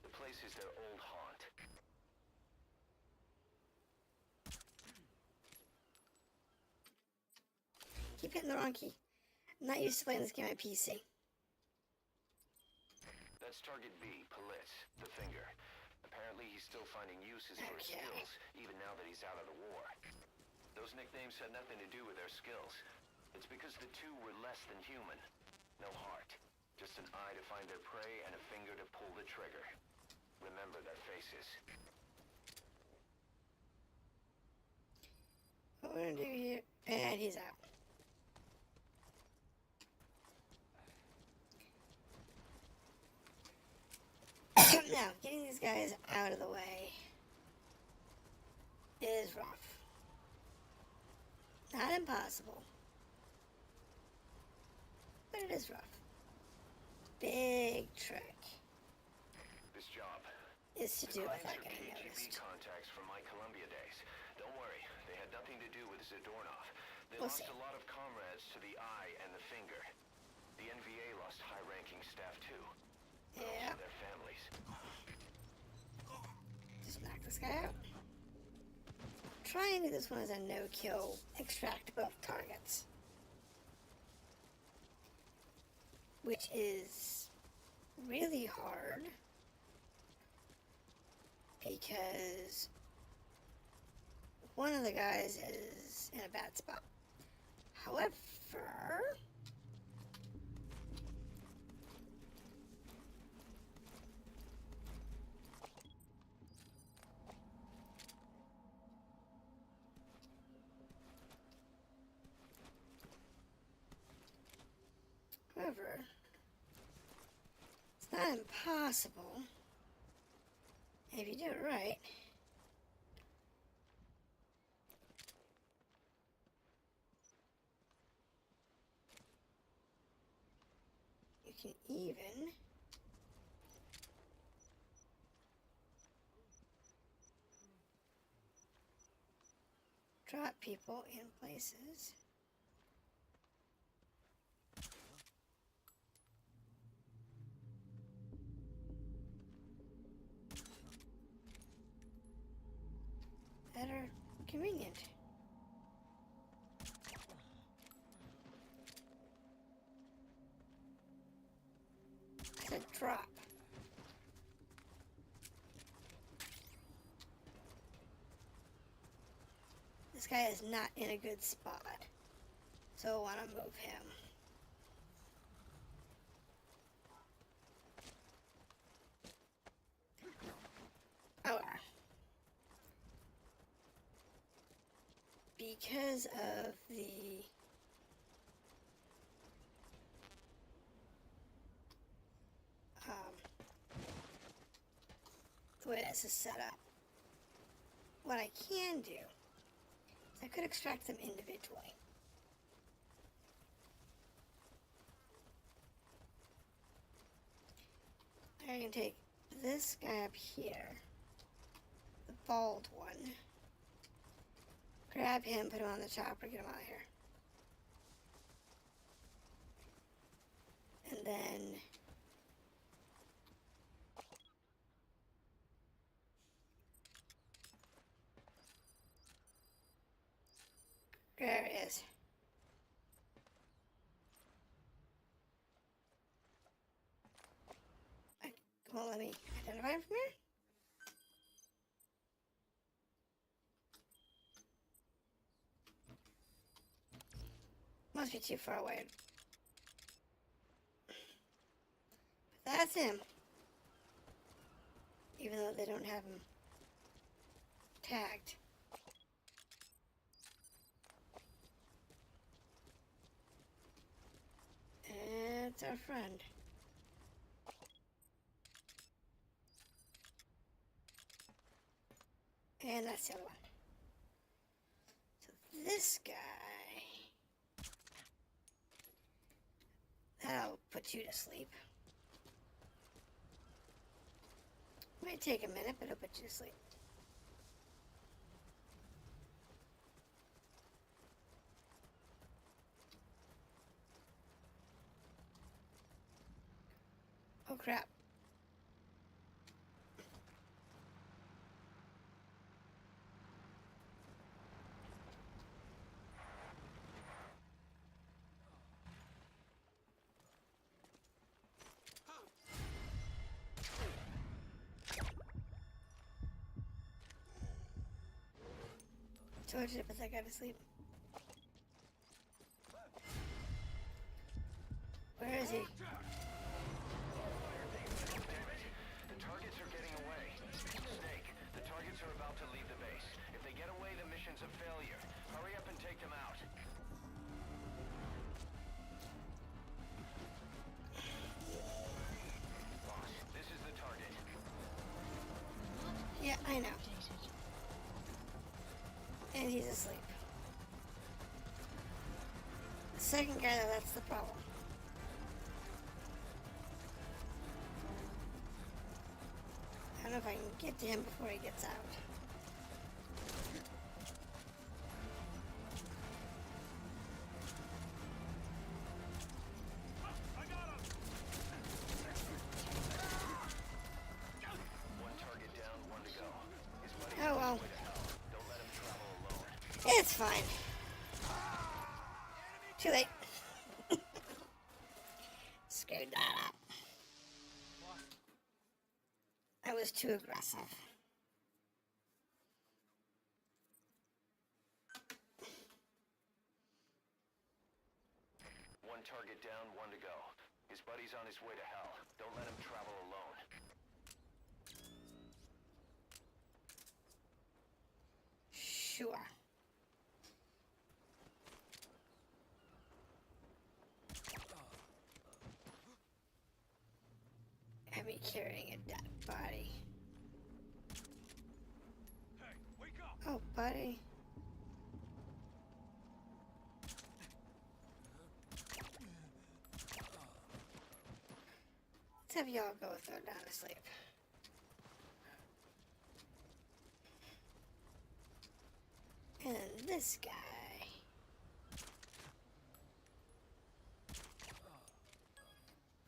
The place is their old haunt. Keep hitting the wrong key. I'm not used to playing this game on PC. That's Target B, Politz, the Finger. Apparently he's still finding uses for his skills, even now that he's out of the war. Those nicknames had nothing to do with their skills. It's because the two were less than human. No heart. Just an eye to find their prey and a finger to pull the trigger. Remember their faces. What we're gonna do here, and he's out. Now, getting these guys out of the way is rough. Not impossible, but it is rough. Big trick This job is to do clients without are getting KGB noticed. contacts from my Columbia days. Don't worry, they had nothing to do with Zadornov. They We'll lost see. a lot of comrades to the Eye and the Finger. The NVA lost high-ranking staff too. But Yeah. also their families. Just knock this guy out. Try and do this one as a no-kill, extract both targets. Which is really hard because one of the guys is in a bad spot. However, it's not impossible if you do it right. You can even drop people in places. That are convenient. I said drop. This guy is not in a good spot, so I want to move him. Oh, because of the way this is set up, what I can do is I could extract them individually. I can take this guy up here, the bald one, grab him, put him on the chopper, get him out of here. And then there it is. Well, let me identify him from here. Must be too far away. But that's him. Even though they don't have him tagged. It's our friend. And that's the other one. So this guy, that'll put you to sleep. Might take a minute, but it'll put you to sleep. Oh crap. Told you to put that guy to sleep. Where is he? The targets are getting away. Snake, the targets are about to leave the base. If they get away, the mission's a failure. Hurry up and take them out. Boss, this is the target. Yeah, I know. And he's asleep. The second guy, though, that's the problem. I don't know if I can get to him before he gets out. One target down, one to go. His buddy Oh well. Don't let him travel alone. It's fine. Too late. Screwed that up. I was too aggressive. One target down, one to go. His buddy's on his way to hell. Don't let him travel alone. Sure. I'd be carrying a dead body. Hey, wake up! Oh, buddy. Let's have y'all go throw down to sleep. And this guy.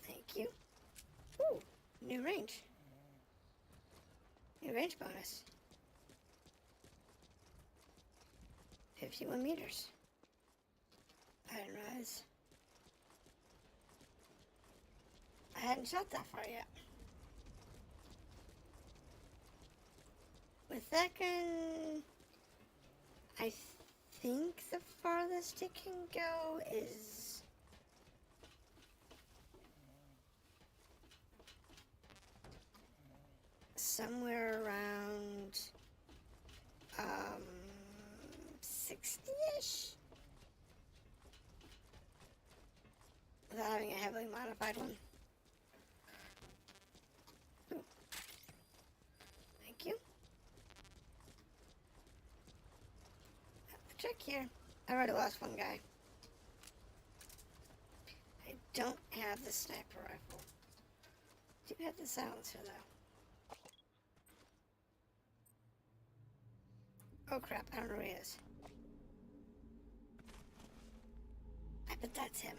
Thank you. Ooh, new range. New range bonus. 51 meters. I didn't realize. I hadn't shot that far yet. With that gun, I think the farthest it can go is somewhere around 60-ish. Without having a heavily modified one. Ooh. Thank you. Check here. I already lost one guy. I don't have the sniper rifle. Do have the silencer though. Oh crap, I don't know where he is. I bet that's him.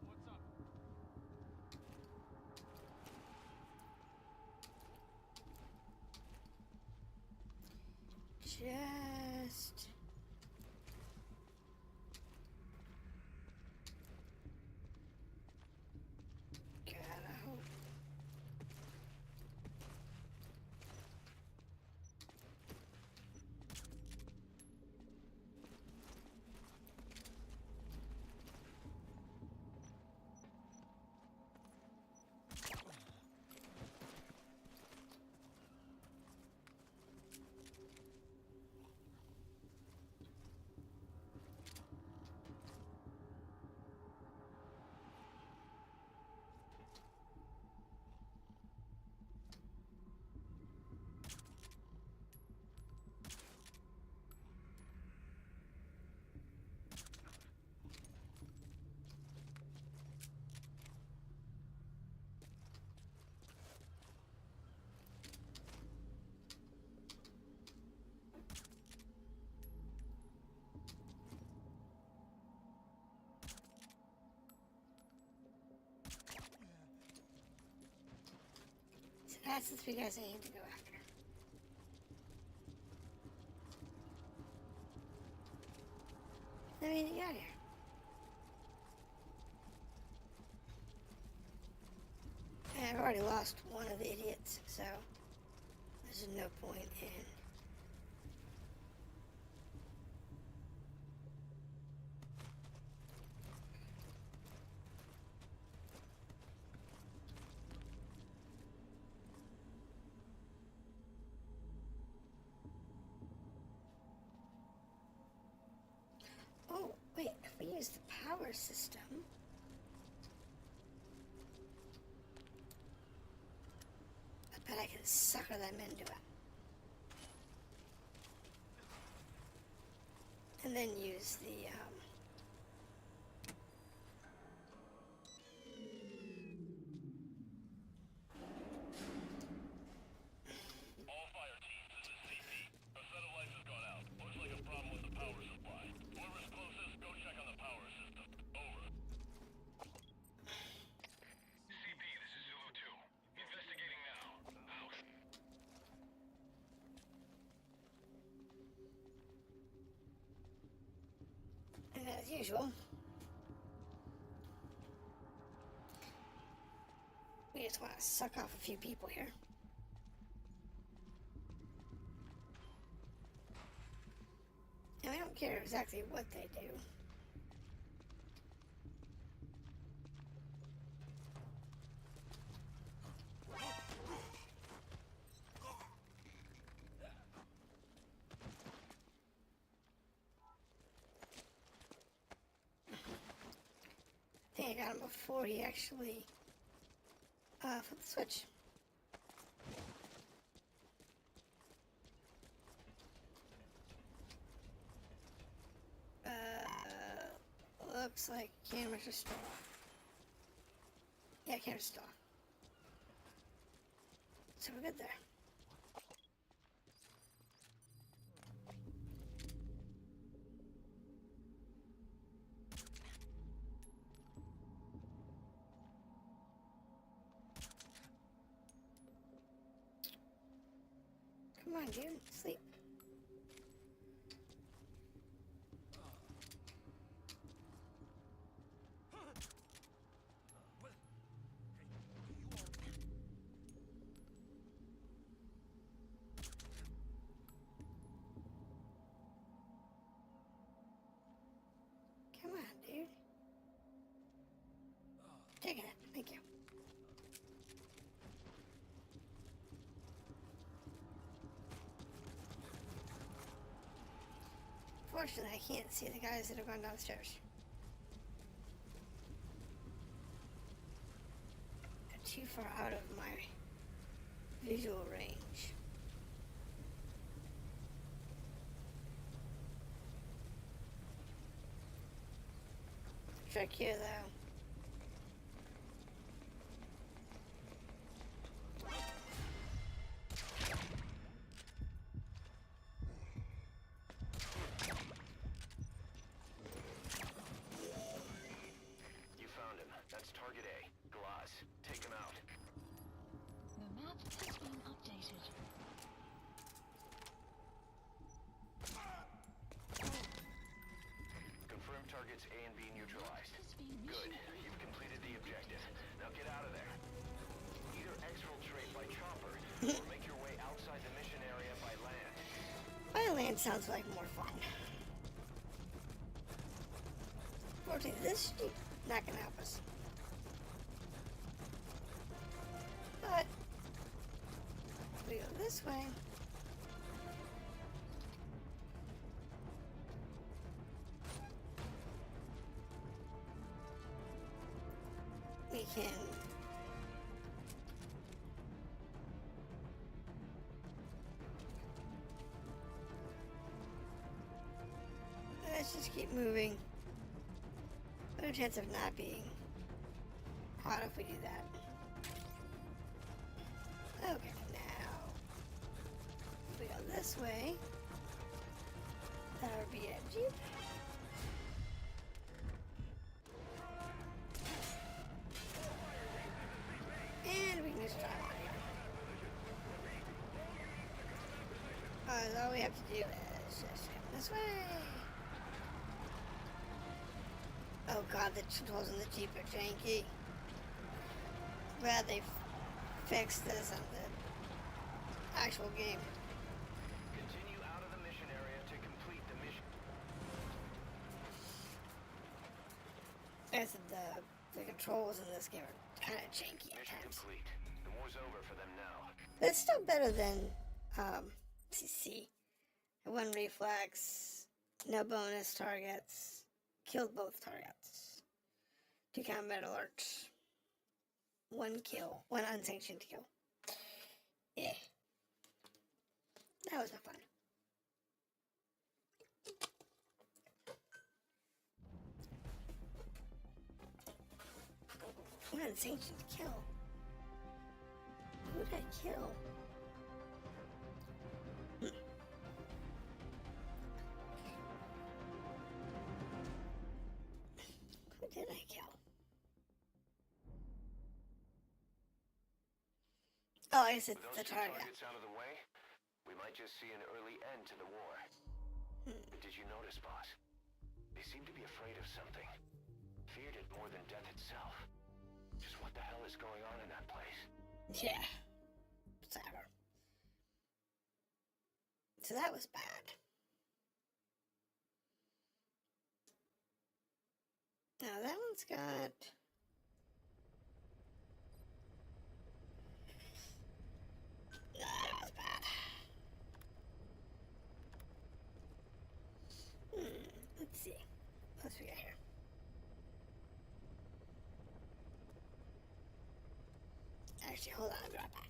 What's up? Just gotta hope That's the three guys I need to go after. Then we need to get out of here. And I've already lost one of the idiots, so there's no point in. Oh, wait, if we use the power system. I bet I can sucker them into it. And then use the, All fire teams, this is CP. Our set of lights has gone out. Looks like a problem with the power supply. Whoever's closest, go check on the power system. Over. CP, this is Zulu 2. Investigating now. Out. and as usual, we just want to suck off a few people here. And I don't care exactly what they do. I think I got him before he actually flipped the switch. Looks like cameras are still off. Yeah, cameras still off. So we're good there. Come on, dude, sleep. Come on, dude. Take it. Thank you. Fortunately, I can't see the guys that have gone downstairs. They're too far out of my visual range. The trick here, though. You found him. That's target A. Glass. Take him out. The map has been updated. Confirm targets A and B neutralized. Good. You've completed the objective. Now get out of there. Either exfiltrate by chopper or make your way outside the mission area by land. By land sounds like more fun. Fortunately, this jeep not gonna help us. But if we go this way. We can let's just keep moving. Better chance of not being caught if we do that. Okay, now if we go this way, that would be a jeep. And we can just drive on here. all we have to do is just go this way. Oh god, the controls in the Jeep are janky. Glad they fixed this on the actual game. Continue out of the mission area to complete the mission. I said the controls in this game are kind of janky at Mission times. complete. The war's over for them now. But it's still better than CC. One reflex, no bonus targets, killed both targets, 2 combat alerts, 1 kill, 1 unsanctioned kill. Yeah. That was no fun. One unsanctioned kill. Who did I kill? Who did I kill? Oh, I guess it's With the those two target. targets out of the way, we might just see an early end to the war. But did you notice, boss? They seem to be afraid of something. Feared it more than death itself. Just what the hell is going on in that place? Yeah. Sour. So that was bad. Now that one's got... That was bad. Let's see. What else we got here? Actually, hold on, I'll be right back.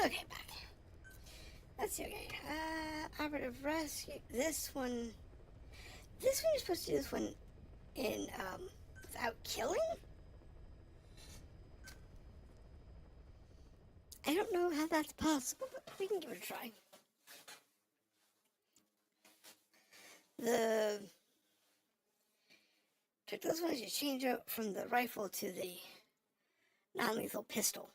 Okay, back. Let's see again. Operative rescue. This one you're supposed to do this one in, without killing? I don't know how that's possible, but we can give it a try. The trick this one is you change out from the rifle to the non-lethal pistol.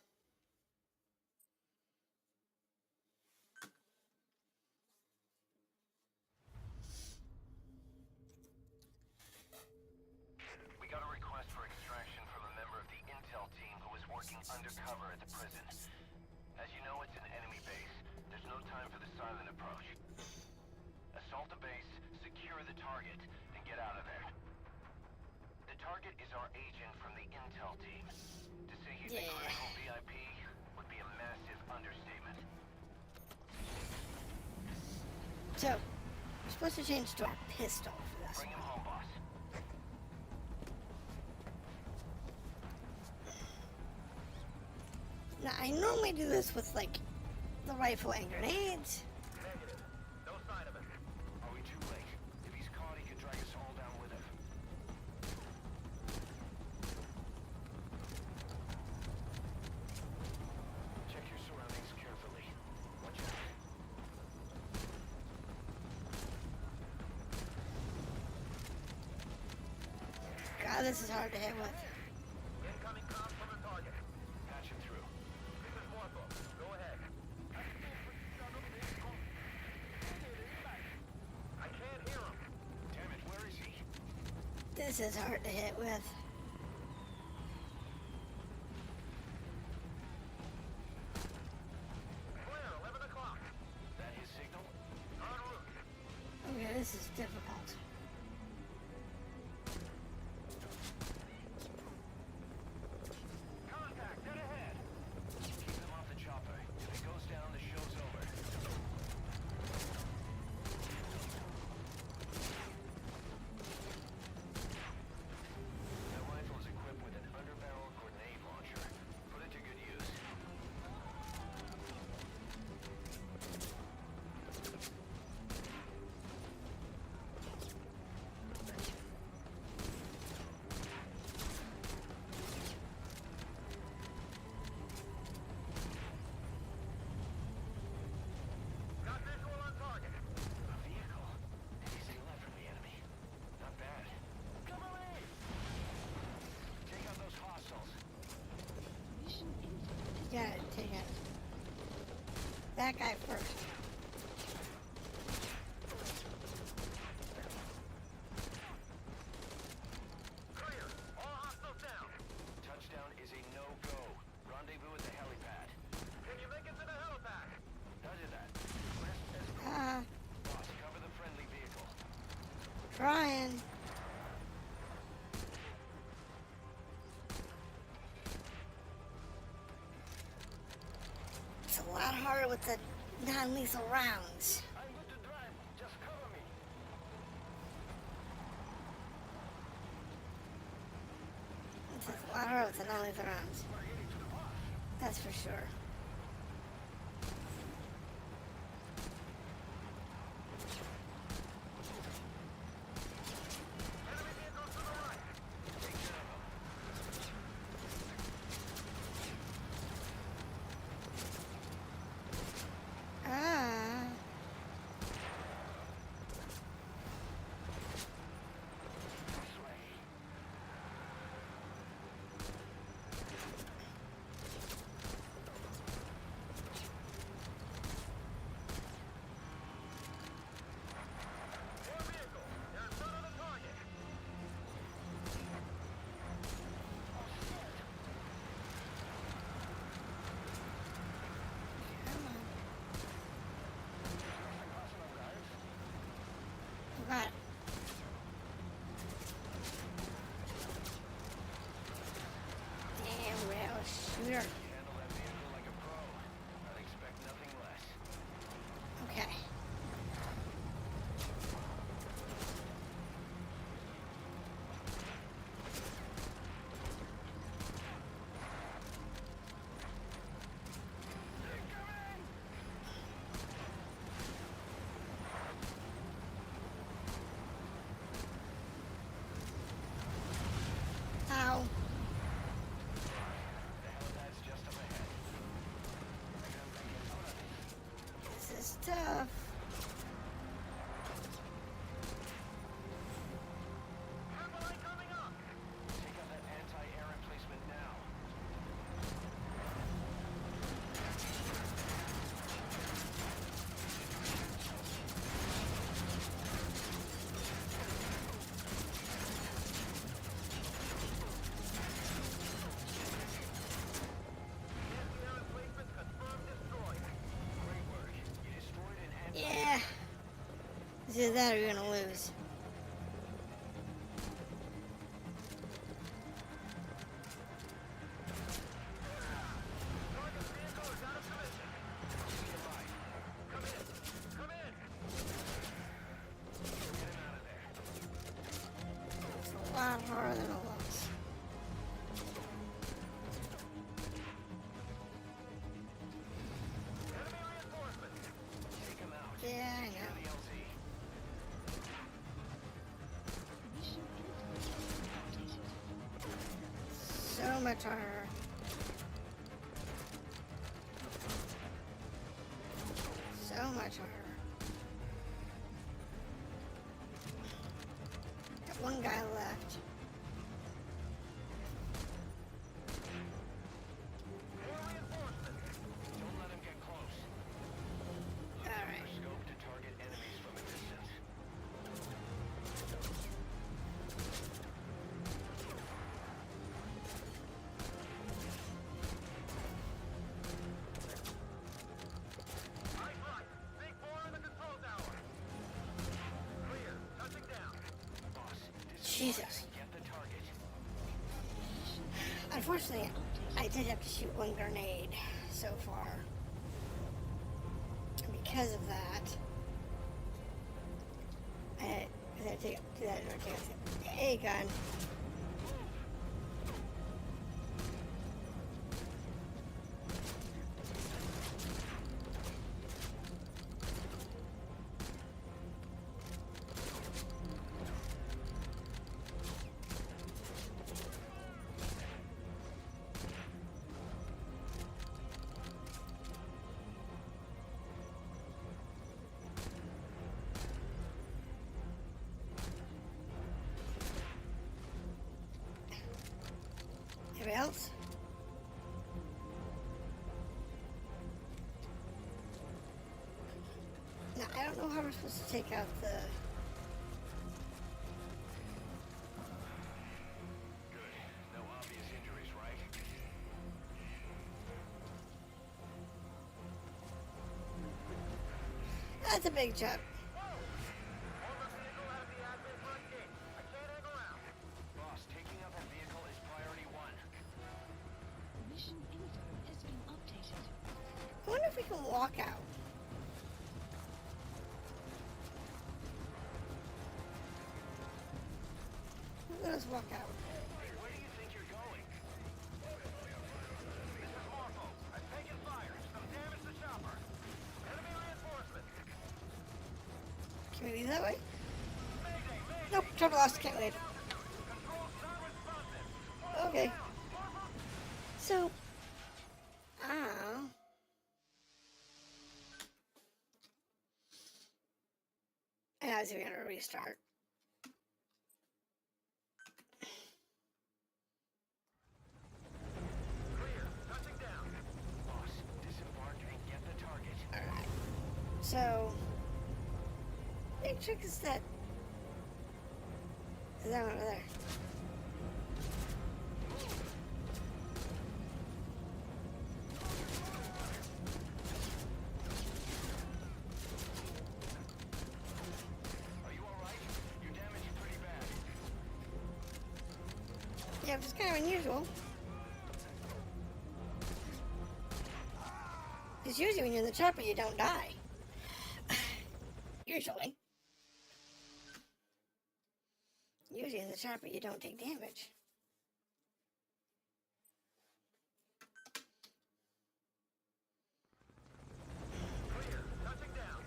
We got a request for extraction from a member of the intel team who was working undercover at the prison. As you know, it's an enemy base. There's no time for the silent approach. Assault the base, secure the target, and get out of there. The target is our agent from the intel team. To say he's a critical VIP would be a massive understatement. So, we're supposed to change to our pistol for this Bring him one. home, boss. Now, I normally do this with, like, the rifle and grenades. Negative. No sign of him. Are we too late? If he's caught, he could drag us all down with him. Check your surroundings carefully. Watch out. God, this is hard to hit with. Incoming comms from the target. Patch him through. This is Morpho. Go ahead. This is hard to hit with. Clear, 11 o'clock. That his signal? En route. Okay, this is difficult. Contact, dead ahead. Keep him off the chopper. If it goes down, the show's over. That rifle is equipped with an underbarrel grenade launcher. Put it to good use. Got visual on target. A vehicle. He's left from the enemy. Not bad. Cover me! Take out those hostiles. Mission infinite. Yeah, take it. That guy first. Clear. All hostiles down. Touchdown is a no-go. Rendezvous at the helipad. Can you make it to the helipad? Roger that. Rest as boss. Cover the friendly vehicle. Trying. It's a lot harder with the non-lethal rounds. I'm good to drive. Just cover me. It's a lot harder with the non-lethal rounds. That's for sure. Enemy vehicles to the right. Take care of them. Ah. This way. More vehicle. They're in front of the target. Got it. Damn rail shooter. You handle that vehicle like a pro. I'd expect nothing less. Okay. Ow. The helipad's just up ahead. This is tough. Airline coming up. Take out that anti-air emplacement now. Anti-air emplacement confirmed destroyed. Great work. You destroyed an anti- Yeah. It's either that or you're gonna lose. Target vehicle is out of commission. Come in. Come in. Get him out of there. It's a lot harder than it looks. Enemy reinforcements. Take him out. Yeah, I Secure know. the LZ. Mission infinite. Completed. So much harder. So much harder. Got one guy left. More reinforcements. Don't let him get close. Alright. Scope to target enemies from a distance. Jesus. Get the target. Unfortunately, I did have to shoot one grenade so far. And because of that, I had to take a gun. Anybody else? Now, I don't know how we're supposed to take out the... Good. No obvious injuries, right? That's a big jump. Boss, taking out that vehicle is priority 1. Mission info has been updated. I wonder if we can walk out. Let us walk out. Where do you think you're going? This is Marco. I've taken fire. Some damage to chopper. Enemy reinforcement. Can we leave that way? Nope, chopper lost. Can't leave. Okay. So, and I was going to restart. Clear. Touching down. Boss, disembark and get the target. Alright. So, big trick is that one over there. Are you alright? Your damage is pretty bad. Yeah, which is kind of unusual. Because usually when you're in the chopper, you don't die. Usually. Usually in the chopper, you don't take damage. Clear. Touching down.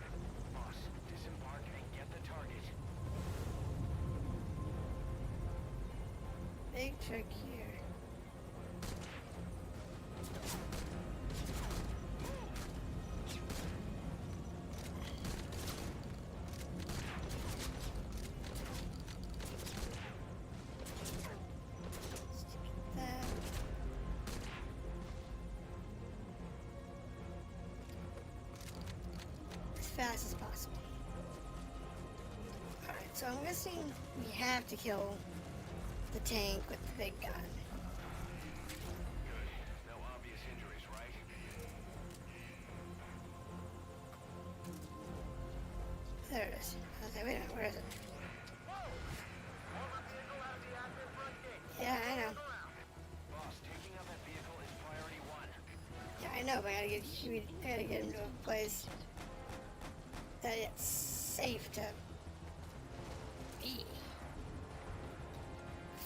Boss, disembark and get the target. Big trick here. Fast as possible. Alright, so I'm guessing we have to kill the tank with the big gun. Good. No obvious injuries, right? There it is. Okay, wait a minute, where is it? Yeah, I know. Boss, taking out that vehicle is priority 1. Yeah, I know, but I gotta get him to a place that it's safe to be.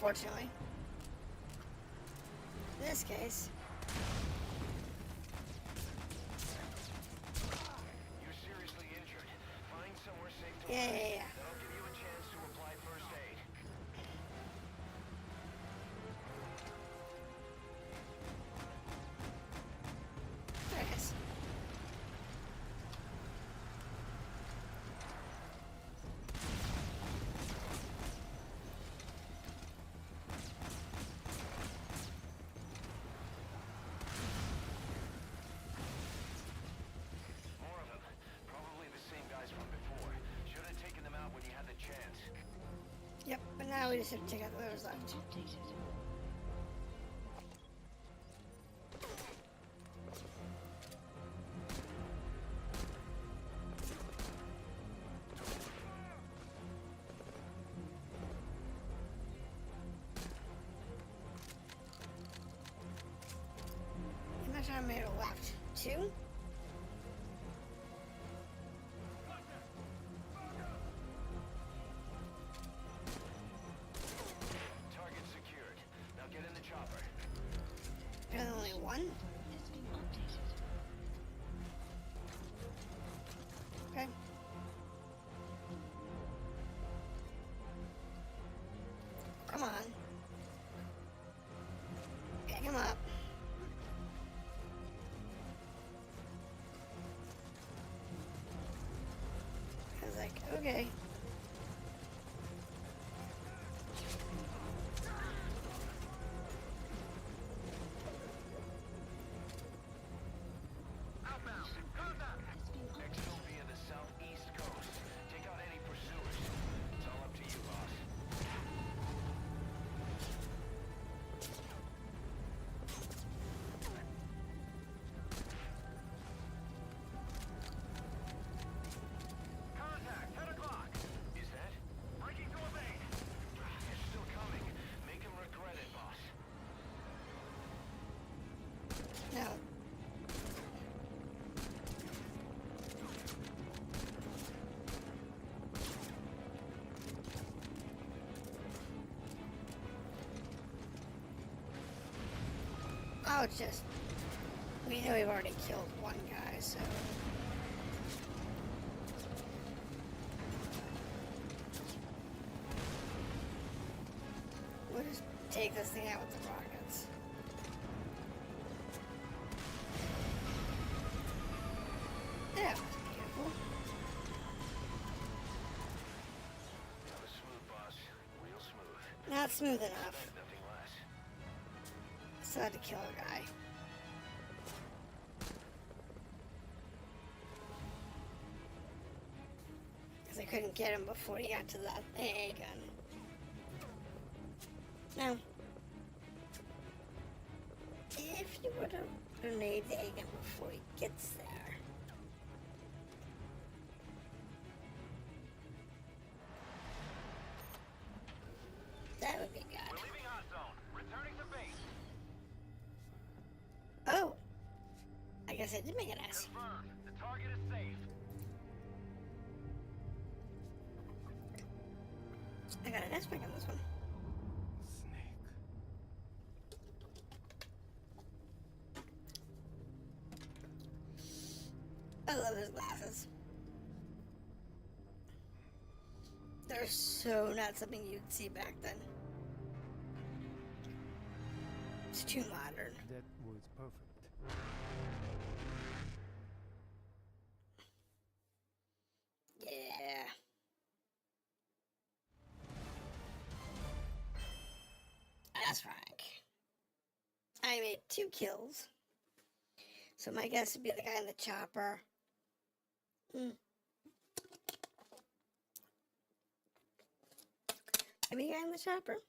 Fortunately. In this case. You're seriously injured. Find somewhere safe to Yeah. That'll give you a chance to apply first aid. There it is. More of them. Probably the same guys from before. Should have taken them out when you had the chance. Yep, but now we just have to take out whoever's left. Updated. too. Target secured. Now get in the chopper. There's only one. Has been updated. Okay. Come on. Pick him up. I was like, okay. Outbound. Contact. Has been Exfil updated. via the southeast coast. Take out any pursuers. It's all up to you, boss. Contact. 10 o'clock. Is that? Breaking to a base. You're still coming. Make him regret it, boss. No. Oh, it's just, we know we've already killed one guy, so. We'll just take this thing out with the rockets. That was beautiful. That was smooth, boss. Real smooth. Not smooth enough. Nothing less. Still had to kill a guy. Because I couldn't get him before he got to that AA gun. Now, if you would have grenade the AA gun before he gets there. That would be good. We're leaving hot zone. Returning to base. Oh! I guess I did make an S. Confirmed. The target is safe. I got an S back on this one. I love his glasses. They're so not something you'd see back then. It's too modern. That was perfect. Yeah. That's Frank. I made 2 kills. So my guess would be the guy in the chopper. Maybe the guy in the chopper.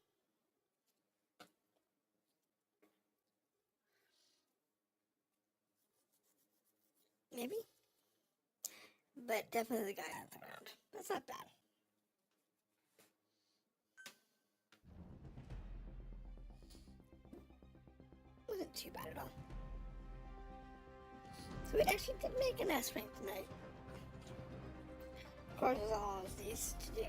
Maybe. But definitely the guy on the ground. That's not bad. Wasn't too bad at all. So we actually did make an S rank tonight. Of course, there's all of these to do.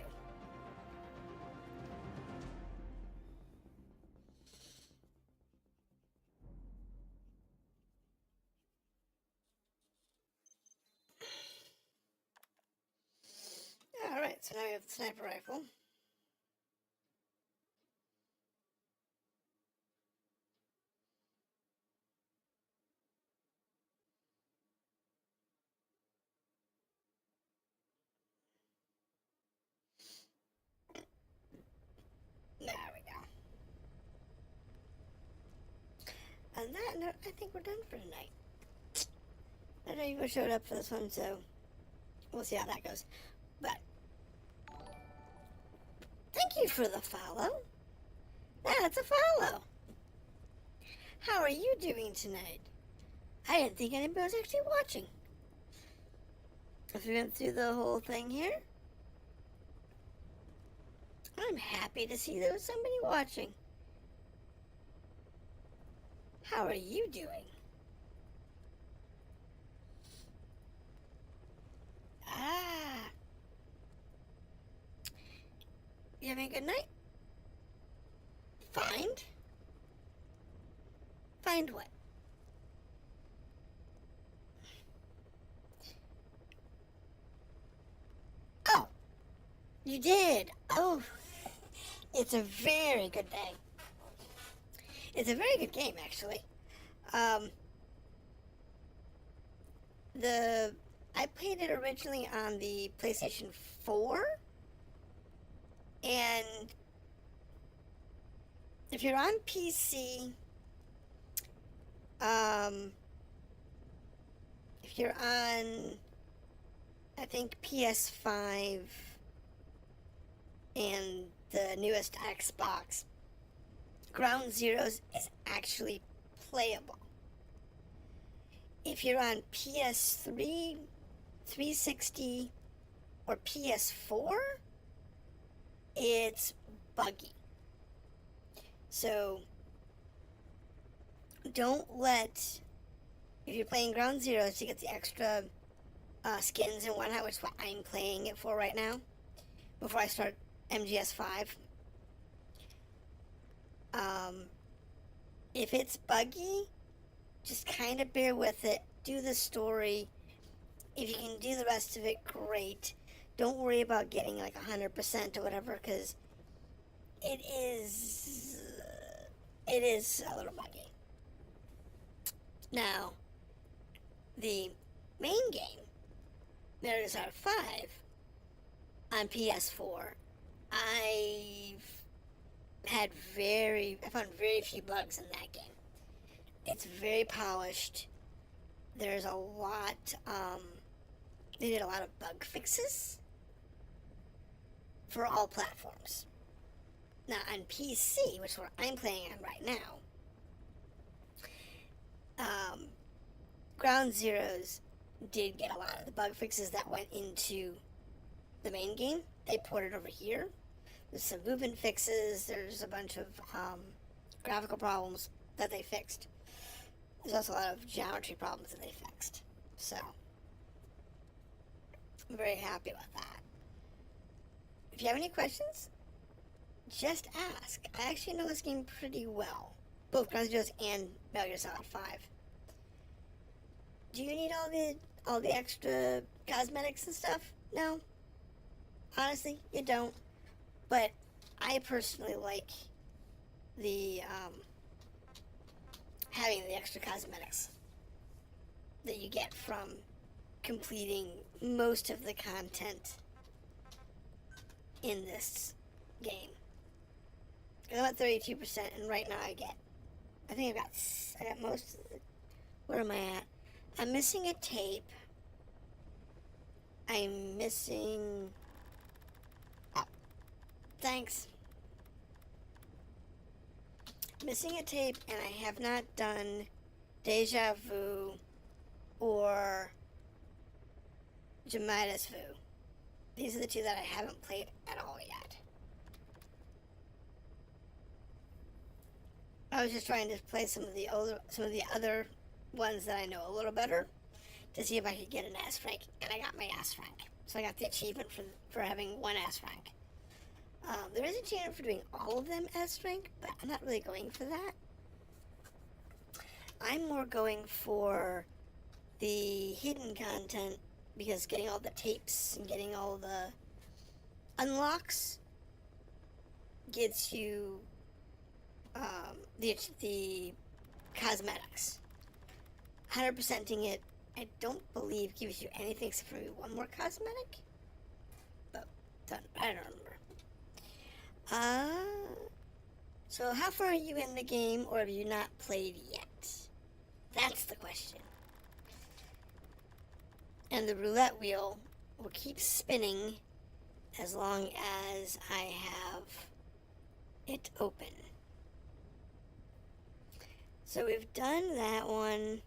Alright, so now we have the sniper rifle. There we go. On that note, I think we're done for tonight. I know you guys showed up for this one, so we'll see how that goes. But thank you for the follow. That's a follow. How are you doing tonight? I didn't think anybody was actually watching. If we went through the whole thing here, I'm happy to see there was somebody watching. How are you doing? You having a good night? Find? Find what? Oh, you did. Oh, it's a very good day. It's a very good game, actually. I played it originally on the PlayStation 4, and if you're on PC, if you're on, I think, PS5 and the newest Xbox, Ground Zeroes is actually playable. If you're on PS3, 360, or PS4, it's buggy. So, don't let, if you're playing Ground Zeroes to get the extra skins and whatnot, which is what I'm playing it for right now, before I start MGS5. If it's buggy, just kind of bear with it. Do the story. If you can do the rest of it, great. Don't worry about getting like 100% or whatever, because it is a little buggy. Now, the main game, Metal Gear Solid 5, on PS4, I found very few bugs in that game. It's very polished. There's a lot, they did a lot of bug fixes for all platforms. Now, on PC, which is what I'm playing on right now, Ground Zeroes did get a lot of the bug fixes that went into the main game. They ported over here. There's some movement fixes. There's a bunch of graphical problems that they fixed. There's also a lot of geometry problems that they fixed. So, I'm very happy with that. If you have any questions, just ask. I actually know this game pretty well. Both Ground Zeroes and Metal Gear Solid 5. Do you need all the extra cosmetics and stuff? No. Honestly, you don't. But I personally like the having the extra cosmetics that you get from completing most of the content in this game. I'm at 32%, and right now I got most of it. Where am I at? I'm missing a tape. I'm missing... Oh, thanks. Missing a tape, and I have not done Deja Vu or Jamidas Vu. These are the two that I haven't played at all yet. I was just trying to play some of the other ones that I know a little better to see if I could get an S rank, and I got my S rank. So I got the achievement for having one S rank. There is a achievement for doing all of them S rank, but I'm not really going for that. I'm more going for the hidden content, because getting all the tapes and getting all the unlocks gets you the cosmetics. 100%ing it, I don't believe gives you anything except for maybe one more cosmetic. But I don't remember. So how far are you in the game, or have you not played yet? That's the question. And the roulette wheel will keep spinning as long as I have it open. So we've done that one.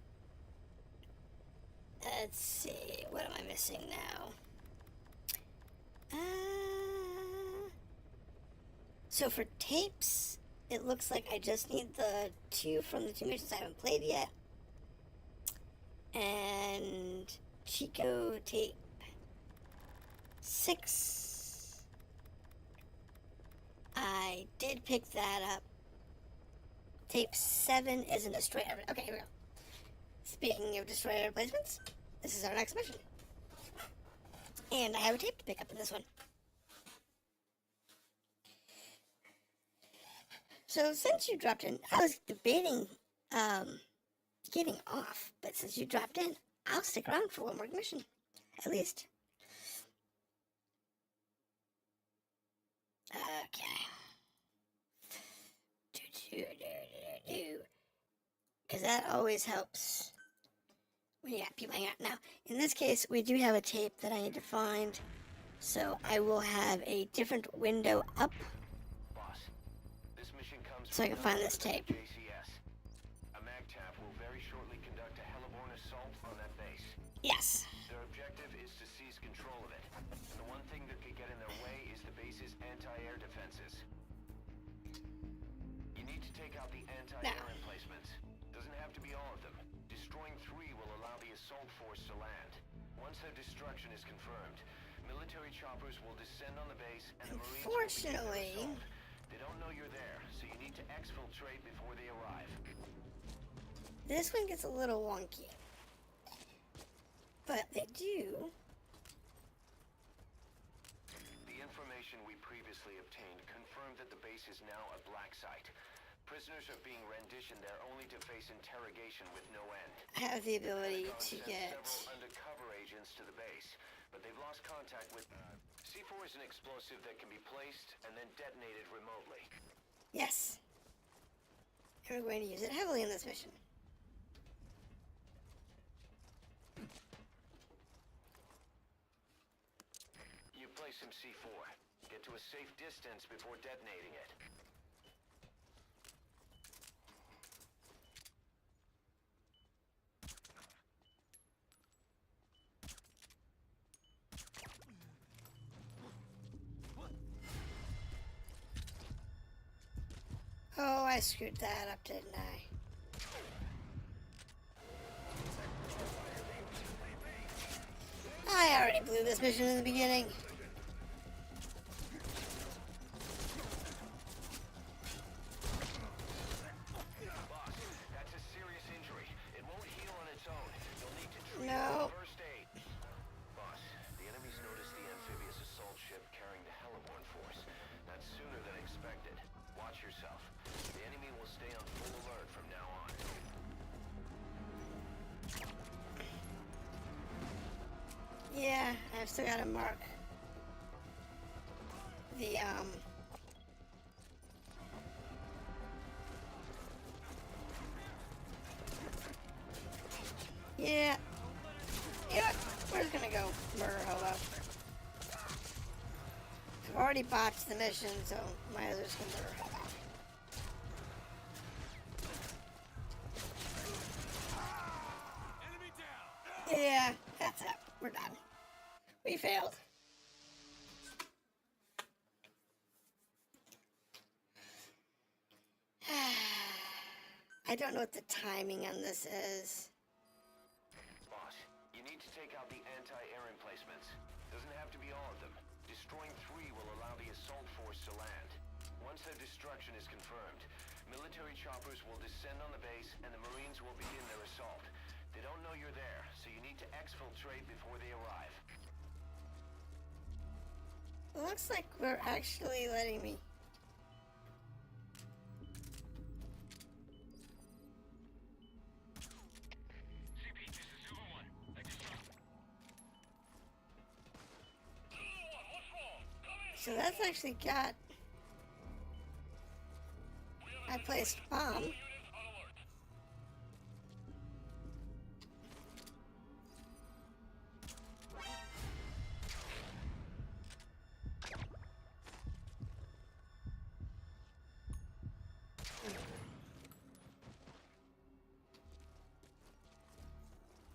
Let's see, what am I missing now? So for tapes, it looks like I just need the 2 from the 2 missions I haven't played yet. And Chico tape 6. did pick that up. Tape 7 is a destroyer. Okay, here we go. Speaking of destroyer replacements, this is our next mission. And I have a tape to pick up in this one. So since you dropped in, I was debating getting off, but since you dropped in, I'll stick around for one more mission, at least. Okay. Because that always helps when you got people hanging out. Now, in this case, we do have a tape that I need to find, so I will have a different window up. Boss, this mission comes so I can find this tape. JCS. A MAGTF will very shortly conduct a heliborne assault on that base. Yes. Their objective is to seize control of it. The one thing that could get in their way is the base's anti-air defenses. You need to take out the anti-air emplacements. Doesn't have to be all of them. Destroying 3 will allow the assault force to land. Once their destruction is confirmed, military choppers will descend on the base and the Marines will begin their assault. They don't know you're there, so you need to exfiltrate before they arrive. This one gets a little wonky. But they do. The information we previously obtained confirmed that the base is now a black site. Prisoners are being renditioned there only to face interrogation with no end. I have the ability to get several undercover agents to the base, but they've lost contact with... C4 is an explosive that can be placed and then detonated remotely. Yes. And we're going to use it heavily in this mission. You place some C4. Get to a safe distance before detonating it. Oh, I screwed that up, didn't I? I already blew this mission in the beginning. Boss, that's a serious injury. It won't heal on its own. You'll need to treat No. with first aid. Boss, the enemy's noticed the amphibious assault ship carrying the heliborne force. That's sooner than expected. Watch yourself. The enemy will stay on full alert from now on. Yeah, I've still got to mark the, yeah. Yeah, we're just gonna go murder Hobo. I've already botched the mission, so might as well just go murder Hobo. Yeah, that's it. We're done. We failed. I don't know what the timing on this is. Boss, you need to take out the anti-air emplacements. Doesn't have to be all of them. Destroying 3 will allow the assault force to land. Once their destruction is confirmed, military choppers will descend on the base and the Marines will begin their assault. They don't know you're there, so you need to exfiltrate before they arrive. It looks like we're actually letting me. CP, this is Zulu 1. I just dropped. Zulu 1, what's wrong? Come in. So that's actually got. I placed bomb. Units on alert.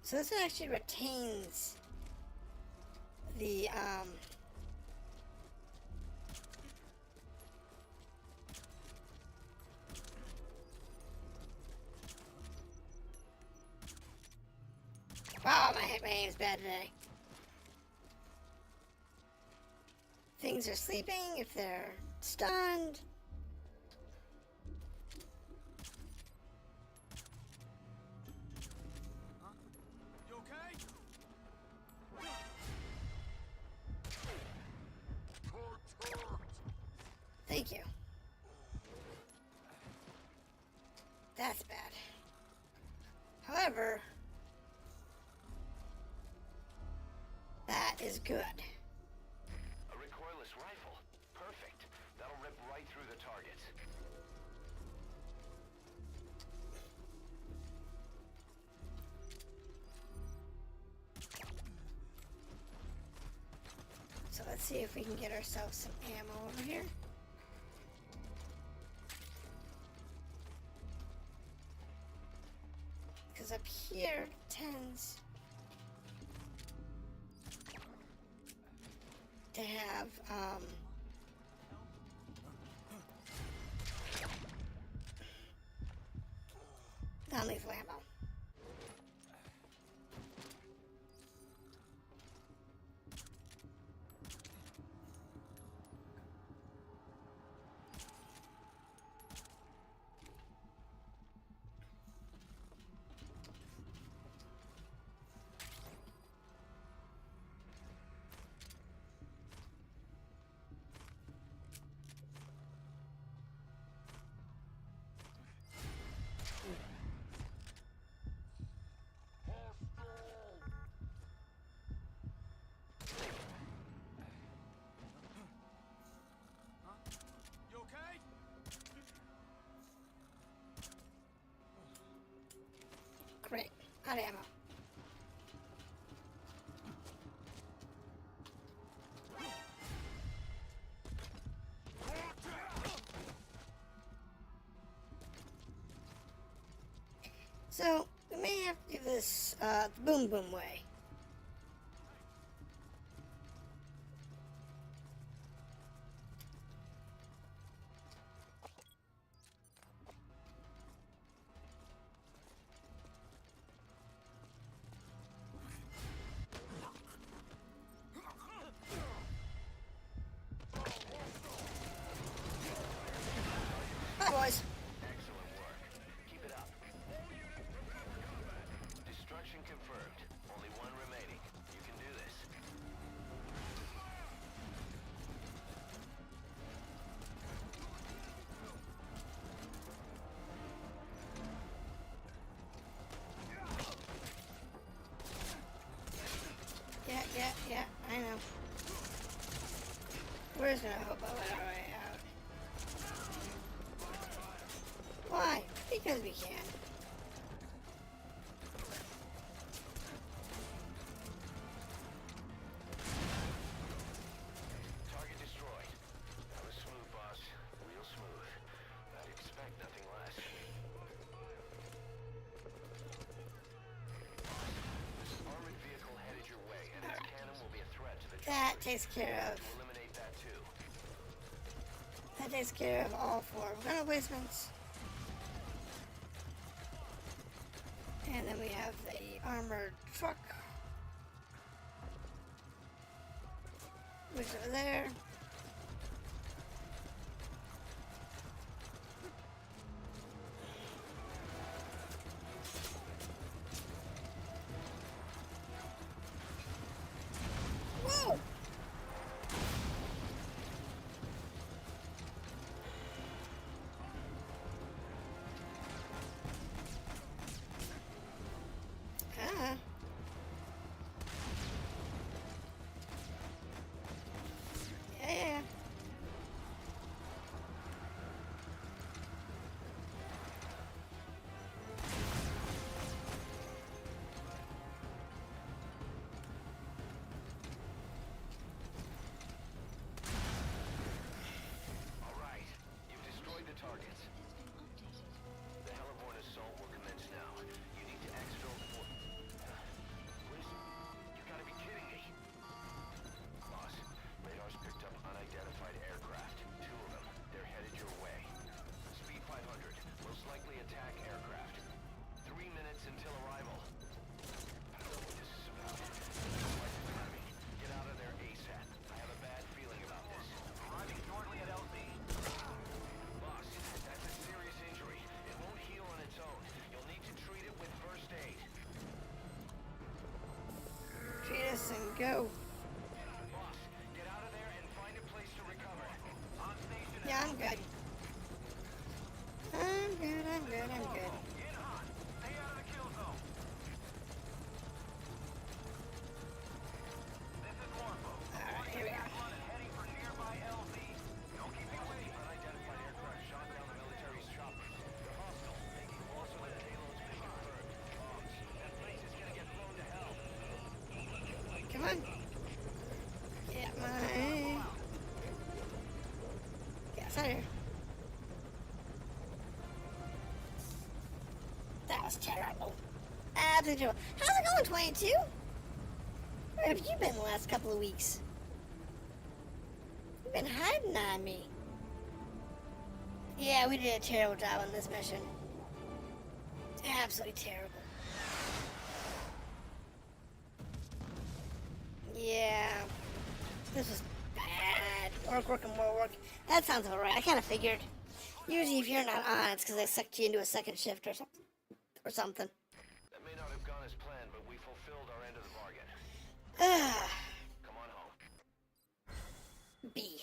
So this actually retains the wow, my aim's bad today. Things are sleeping if they're stunned. you. That's bad. However, that is good. A recoilless rifle. Perfect. That'll rip right through the targets. So let's see if we can get ourselves some ammo over here. Because up here tends to have non-lethal ammo. You okay? Great. Out of ammo. So, we may have to do this the boom boom way. Hi, boys. Excellent work. Keep it up. Destruction confirmed. Only one remaining. You can do this. Yeah, I know. Where's my hobo at our way out? Why? Because we can. Target destroyed. That was smooth, boss. Real smooth. I'd expect nothing less. There's an armored vehicle headed your way, and its cannon will be a threat to the That choppers. takes care of. To eliminate that too. That takes care of all 4 gun replacements. And then we have the armored truck. Which is over there. Whoa! Ah. Yeah. All right. You've destroyed the targets. The hellborn assault will commence now. You need to exfil for... You gotta be kidding me. Boss, radar's picked up unidentified aircraft. 2 of them. They're headed your way. Speed 500. Most likely attack aircraft. 3 minutes until arrival. This is about like Konami. Get out of there ASAP. I have a bad feeling about this. Arriving shortly at LZ. Boss, that's a serious injury. It won't heal on its own. You'll need to treat it with first aid. Treat us and go. Boss, get out of there and find a place to recover. On station. Yeah, I'm good. good. I'm good, I'm good, I'm good. Get hot. Stay out of the kill zone. This is Morpho. Alright, here we go. Heading for nearby LZ. Don't keep me waiting. Unidentified aircraft shot down the military's choppers. They're hostile. Also, the payload's been confirmed. That place is gonna get blown to hell. Come on. Get my... Get out of here. That was terrible. Absolutely terrible. How's it going, 22? Where have you been the last couple of weeks? You've been hiding on me. Yeah, we did a terrible job on this mission. Absolutely terrible. Yeah. This was bad. Work, and more work. That sounds about right. I kind of figured. Usually if you're not on, it's because they sucked you into a second shift or something. That may not have gone as planned, but we fulfilled our end of the bargain. Come on home. B.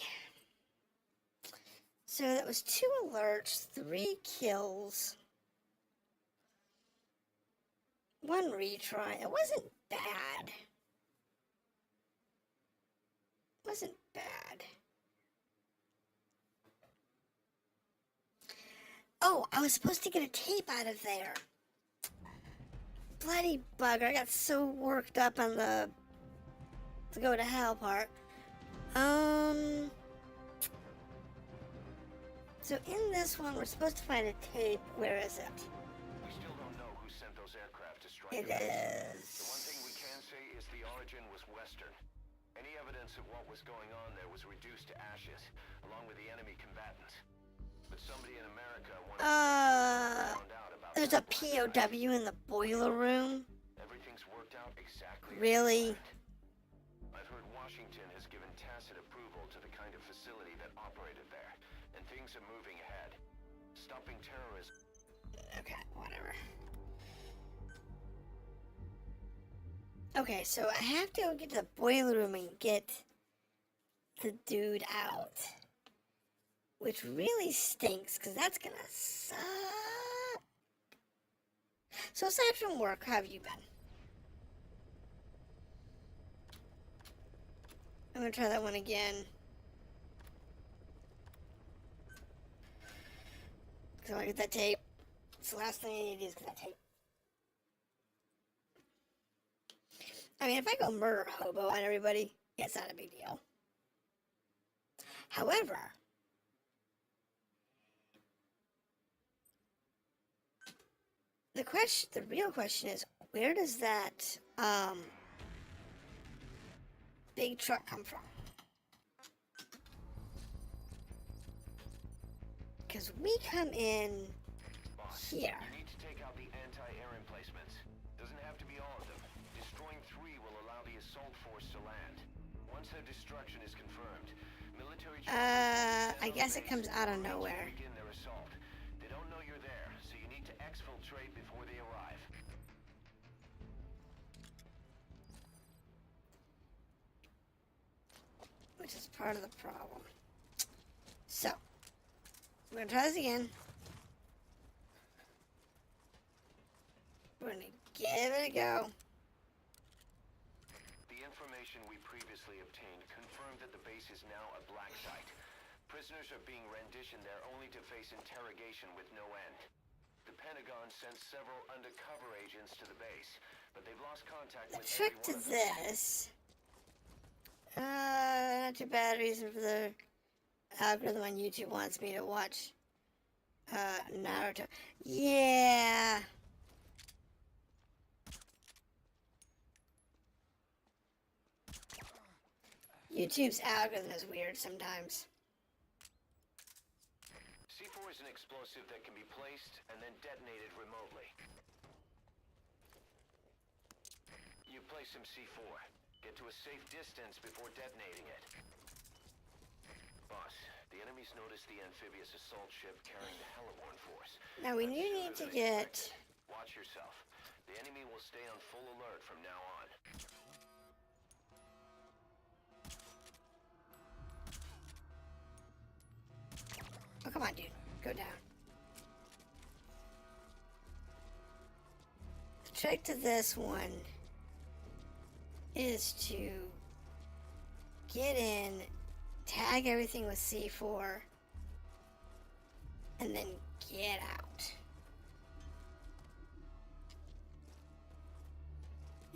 So that was 2 alerts, 3 kills, 1 retry. It wasn't bad. Wasn't bad. Oh, I was supposed to get a tape out of there. Bloody bugger. I got so worked up on the to go to hell part. So in this one, we're supposed to find a tape. Where is it? We still don't know who sent those aircraft to strike. It The is. one thing we can say is the origin was Western. Any evidence of what was going on there was reduced to ashes, along with the enemy combatants. But somebody in America wanted to found out about There's a POW in the boiler room. Everything's worked out exactly. Really? I've heard Washington has given tacit approval to the kind of facility that operated there, and things are moving ahead. Stopping terrorism. Okay, whatever. Okay, so I have to go get to the boiler room and get the dude out. Which really stinks, because that's gonna suck. So aside from work, how have you been? I'm gonna try that one again. Because I want to get that tape. It's the last thing I need to do is get that tape. I mean, if I go murder hobo on everybody, yeah, it's not a big deal. However, the real question is, where does that big truck come from? Because we come in here. You need to take out the anti-air emplacements. Doesn't have to be all of them. Destroying 3 will allow the assault force to land. Once their destruction is confirmed, military I guess it comes out of nowhere. begin their assault. They don't know you're there, so you need to exfiltrate before they arrive. Which is part of the problem. So, we're gonna try this again. We're gonna give it a go. The information we previously obtained confirmed that the base is now a black site. Prisoners are being renditioned there only to face interrogation with no end. The Pentagon sent several undercover agents to the base, but they've lost contact The with trick to every one of them. this, not too bad reason for the algorithm on YouTube wants me to watch Naruto. Yeah. YouTube's algorithm is weird sometimes. C4 is an explosive that can be placed and then detonated remotely. You place some C4. Get to a safe distance before detonating it. Boss, the enemy's noticed the amphibious assault ship carrying the Hellborn force. Now we do need to get... Watch yourself. The enemy will stay on full alert from now on. Oh, come on, dude. Go down. The trick to this one is to get in, tag everything with C4, and then get out.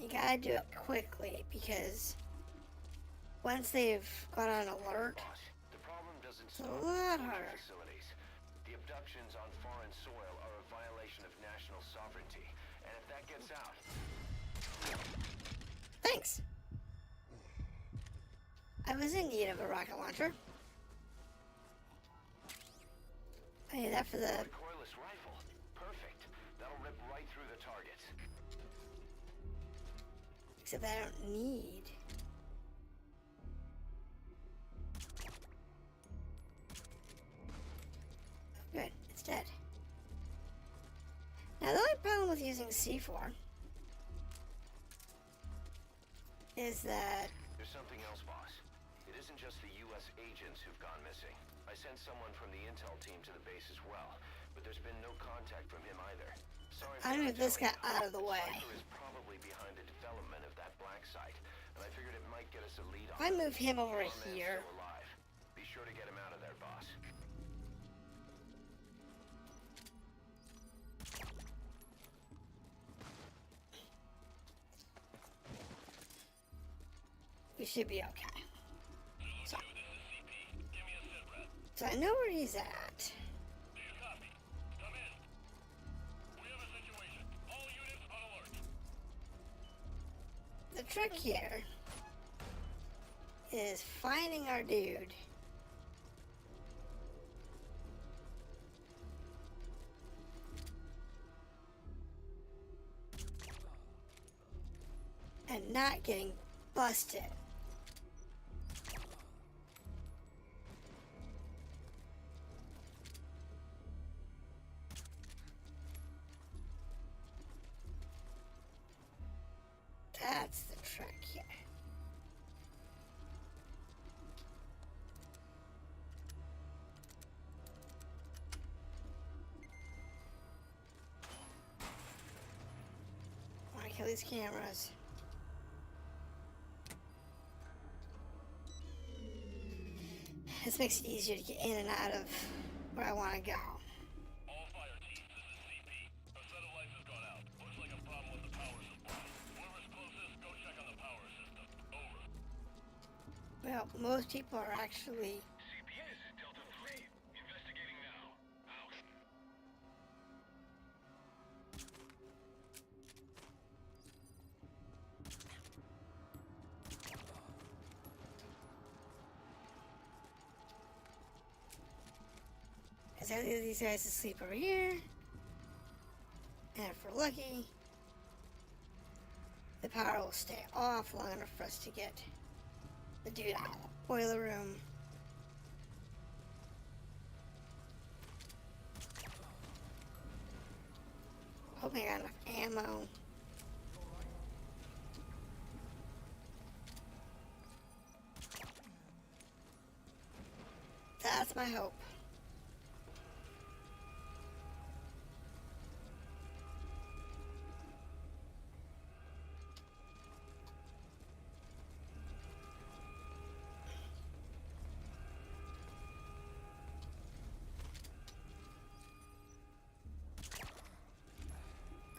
You gotta do it quickly because once they've got on alert, The problem doesn't it's stop a at lot military harder. facilities. The abductions on foreign soil are a violation of national sovereignty, and if that gets out, Thanks. I was in need of a rocket launcher. I need that for the... recoilless rifle. Perfect. That'll rip right through the targets. Except I don't need... Good, it's dead. Now the only problem with using C4 is that... There's something else, boss. It isn't just the U.S. agents who've gone missing. I sent someone from the intel team to the base as well, but there's been no contact from him either. Sorry I for moved this guy telling you. out of the way. Cypher is probably behind the development of that black site, and I figured it might get us a lead on If I it. move him over Our man's here... still alive. Be sure to get him out of there, boss. we should be okay. So I know where he's at. The trick here is finding our dude and not getting busted. That's the trick here. I want to kill these cameras. This makes it easier to get in and out of where I want to go. All fire teams, this is CP. Our satellite has gone out. Looks like a problem with the power supply. Whoever's closest, go check on the power system. Over. Well, most people are actually... CP, this is Delta 3. Investigating now. Out. Because I leave these guys to sleep over here. And if we're lucky, the power will stay off long enough for us to get the dude out of the boiler room. Hoping I got enough ammo. That's my hope.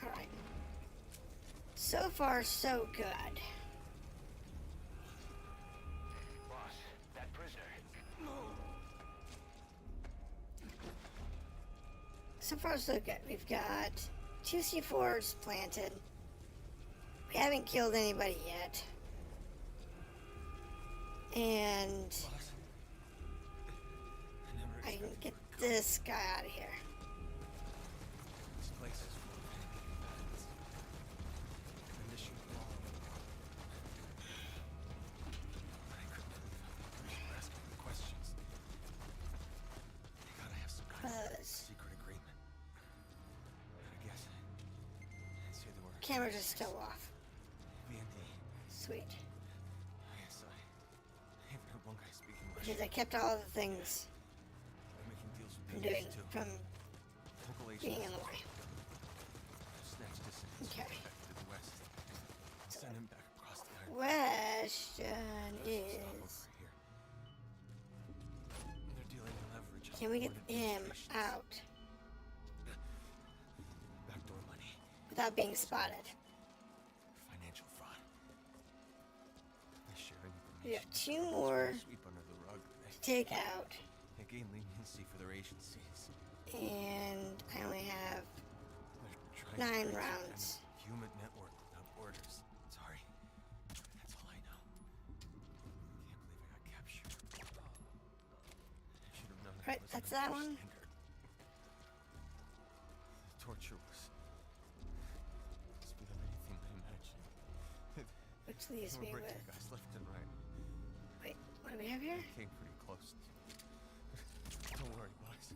Alright. So far, so good. Boss, that prisoner. So far, so good. We've got 2 C4s planted. We haven't killed anybody yet. And I can get this guy out of here. This place is full of enemy combatants. And this should belong. I couldn't believe how much asking the questions. They gotta have some kind of secret agreement. I guess I'd say there were Cameras are still off. V&D. Sweet. Yes, I even heard one guy speaking English. Because I kept all the things They're making deals with doing, from Local being agents in the way. snatched dissidents Okay. back to the west. Send him back across the iron. Question is, Over here. They're dealing leverage on can we get foreign him administrations. out Backdoor money, without being spotted? financial fraud. They're sharing information. We have with 2 governments more to sweep under the rug. to take out, They gain leniency for their agencies. and I only have They're 9 trying to create some rounds. kind of human network without borders. Sorry. That's all I know. Can't believe I got captured. I should have known Right, it that's wasn't that a one. standard. The torture was beyond anything I imagined. Which leaves me There were with. breaking guys left and right. Wait, what do we have here? Came pretty close. Don't worry, boss.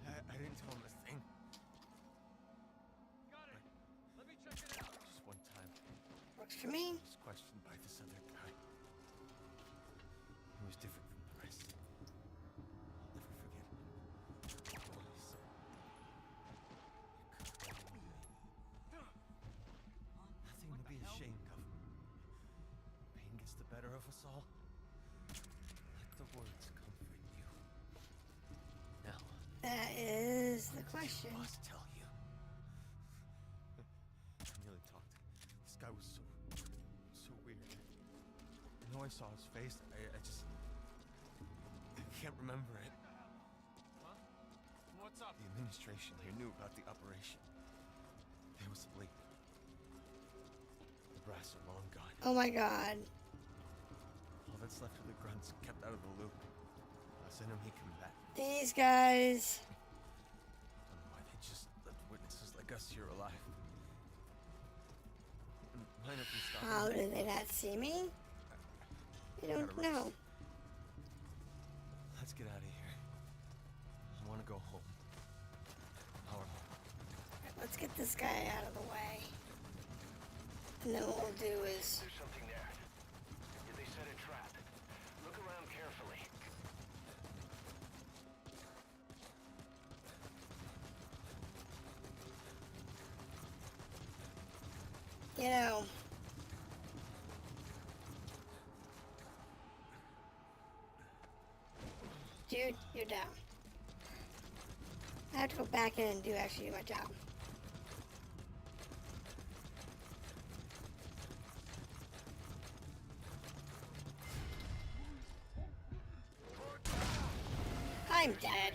I didn't tell him a thing. Got it. Let me check it out. Just one time. Works for me. I was questioned by this other guy. He was different from the rest. I'll never forget him. Always. Nothing to be ashamed of. Pain gets the better of us all. Let the words comfort you. Now, That is the question. boss tell you. I nearly talked. This guy was so weird. I know I saw his face. I just can't remember it. Huh? What's up? The administration here knew about the operation. There was a leak. The brass are long gone. Oh my god. All that's left of the grunts kept out of the loop. Us enemy combat. These guys. Don't know why they just left witnesses like us here alive. Line up and stop How them. did they not see me? I don't know. Let's get out of here. I want to go home. Our home. Let's get this guy out of the way. And then what we'll do is. There's something there. Did they set a trap? Look around carefully. You know. Dude, you're down. I have to go back in and actually do my job. I'm dead.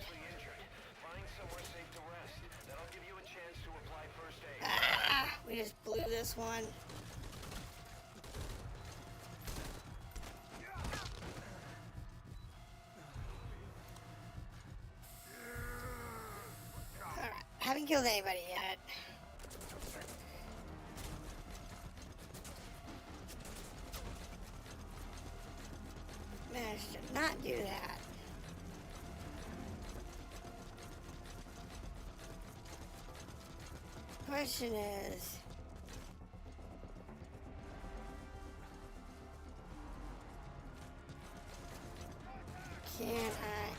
Find somewhere safe to rest. That'll give you a chance to apply first aid. Ah, we just blew this one. Alright, haven't killed anybody yet. Managed to not do that. Question is, can I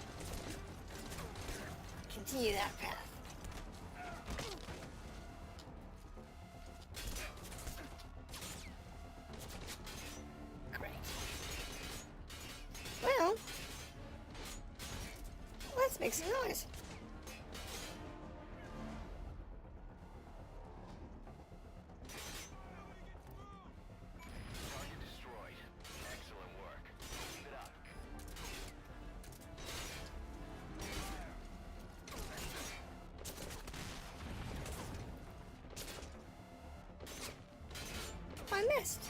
continue that path? Great. Well, let's make some noise. Target destroyed. Excellent work. Keep it up. I missed.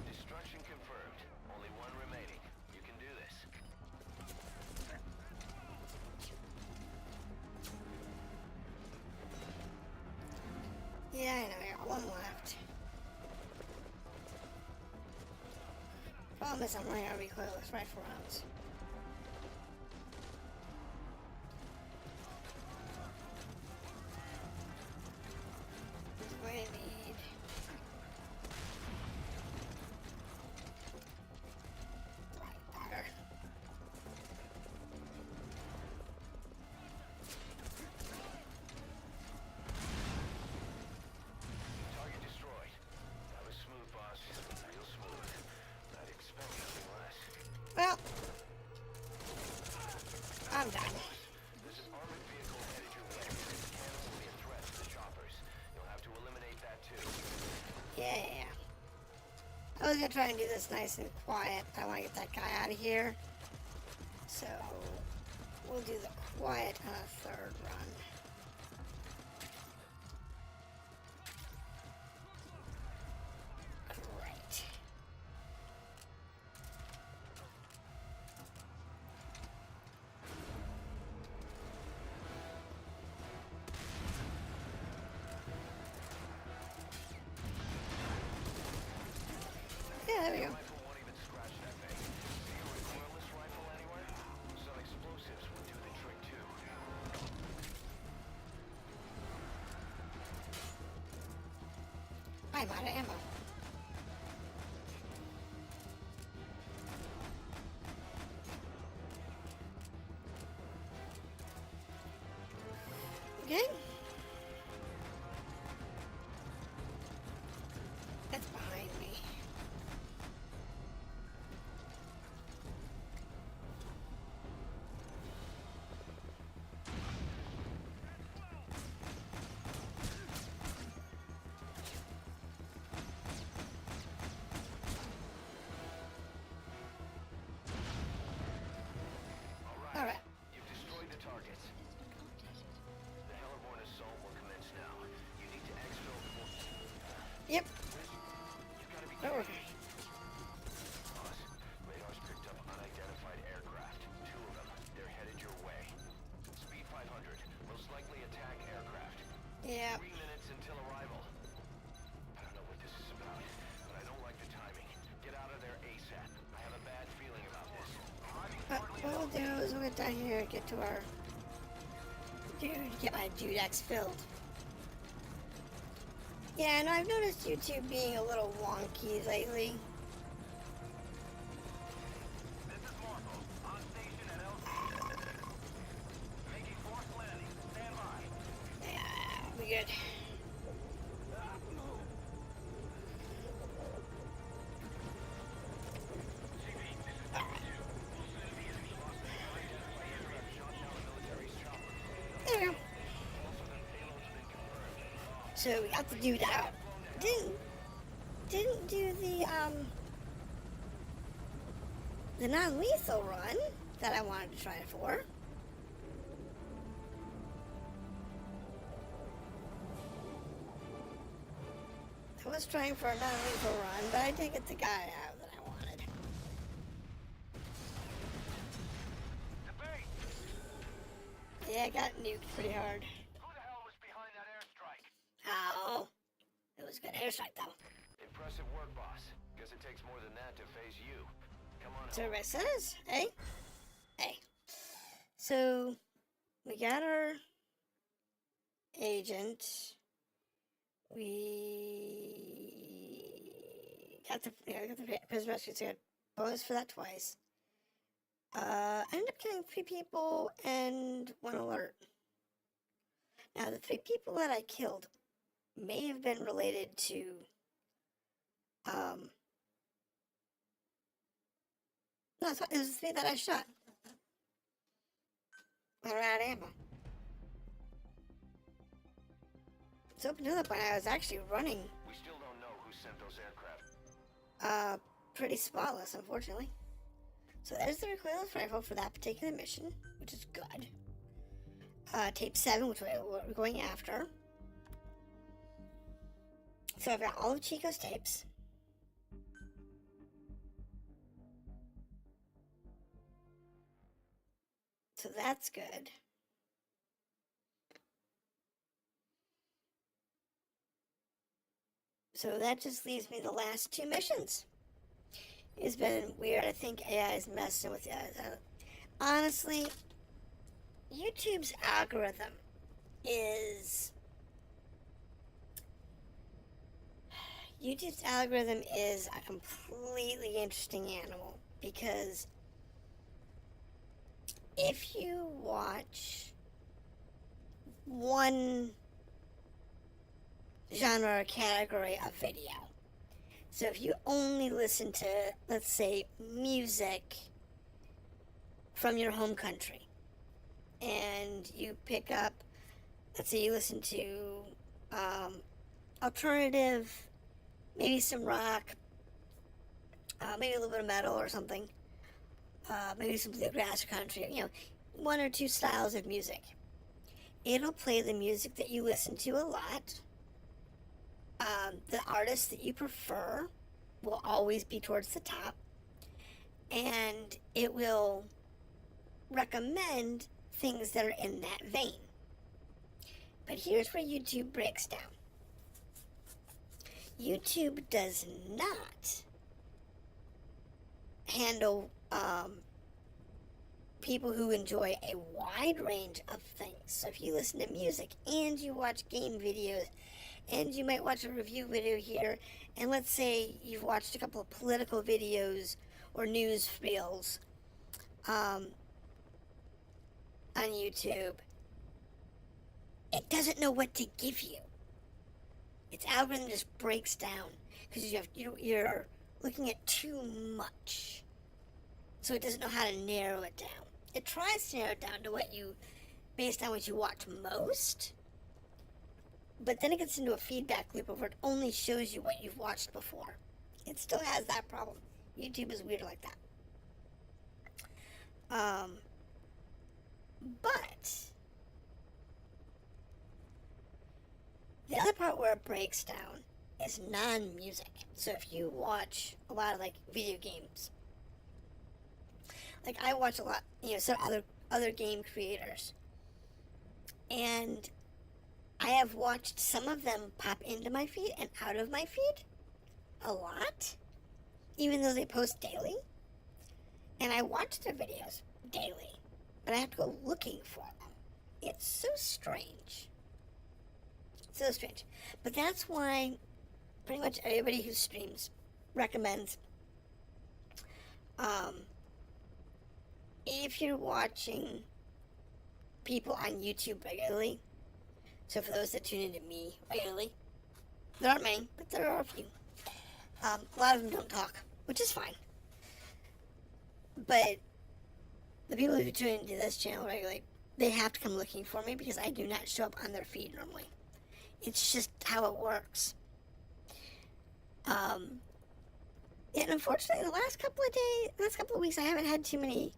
Destruction confirmed. Only one remaining. You can do this. Problem is, I'm running out of recoilless rifle rounds. This is what I need. Right there. Target destroyed. That was smooth, boss. Real smooth. I'd expect nothing less. Well, I'm done. There's an armored vehicle headed your way. Cannons will be a threat to the choppers. You'll have to eliminate that too. Yeah. I was gonna try and do this nice and quiet. I want to get that guy out of here. So, we'll do the quiet on a third run. Great. Yeah, there we go. Rifle won't even scratch that thing. See a recoilless rifle anywhere? Some explosives would do the trick too. I'm out of ammo. Okay. That's behind me. All right. You've destroyed the targets. The Helleborn assault will commence now. You need to exfil for... Yep. You've got to be Oh. kidding me. Boss, radar's picked up unidentified aircraft. 2 of them. They're headed your way. Speed 500. Most likely attack aircraft. Yeah. 3 minutes until arrival. I don't know what this is about, but I don't like the timing. Get out of there ASAP. I have a bad feeling about this. What we'll do is we'll get down here and get to our dude, get my Judex filled. Yeah, and I've noticed YouTube being a little wonky lately. This is Marco. On station at LZ. Making forced landing. Stand by. Yeah, we good. There we go. So we got the dude out. Didn't do the non-lethal run that I wanted to try it for. I was trying for a non-lethal run, but I did get the guy out that I wanted. Yeah, I got nuked pretty hard. Who the hell was behind that airstrike? Oh, it was a good airstrike though. Impressive work, boss. Guess it takes more than that to phase you. Come on So home. everybody says, hey. So we got our agent. We got the prison rescue. So we got bonus for that twice. I ended up killing 3 people and 1 alert. Now the 3 people that I killed may have been related to no, it was the 3 that I shot. I ran out of ammo. So up until that point, I was actually running. We still don't know who sent those aircraft. Pretty spotless, unfortunately. So there's the recoilless rifle for that particular mission, which is good. Tape 7, which we're going after. So I've got all of Chico's tapes. So that's good. So that just leaves me the last 2 missions. It's been weird. I think AI is messing with you. Honestly, YouTube's algorithm is a completely interesting animal, because if you watch one genre or category of video, so if you only listen to, let's say, music from your home country, and you pick up, let's say you listen to alternative, maybe some rock, maybe a little bit of metal or something, maybe some bluegrass or country, one or two styles of music. It'll play the music that you listen to a lot. The artists that you prefer will always be towards the top, and it will recommend things that are in that vein. But here's where YouTube breaks down. YouTube does not handle people who enjoy a wide range of things. So if you listen to music and you watch game videos, and you might watch a review video here, and let's say you've watched a couple of political videos or news reels on YouTube, it doesn't know what to give you. Its algorithm just breaks down because you're looking at too much, so it doesn't know how to narrow it down. It tries to narrow it down to what you, based on what you watch most, but then it gets into a feedback loop of where it only shows you what you've watched before. It still has that problem. YouTube is weird like that. But the other part where it breaks down is non-music. So if you watch a lot of, like, video games, like I watch a lot, some other game creators, and I have watched some of them pop into my feed and out of my feed a lot, even though they post daily. And I watch their videos daily, but I have to go looking for them. It's so strange. So strange. But that's why pretty much everybody who streams recommends, if you're watching people on YouTube regularly, so for those that tune into me regularly, there aren't many, but there are a few. A lot of them don't talk, which is fine. But the people who tune into this channel regularly, they have to come looking for me because I do not show up on their feed normally. It's just how it works. And unfortunately, the last couple of weeks, I haven't had too many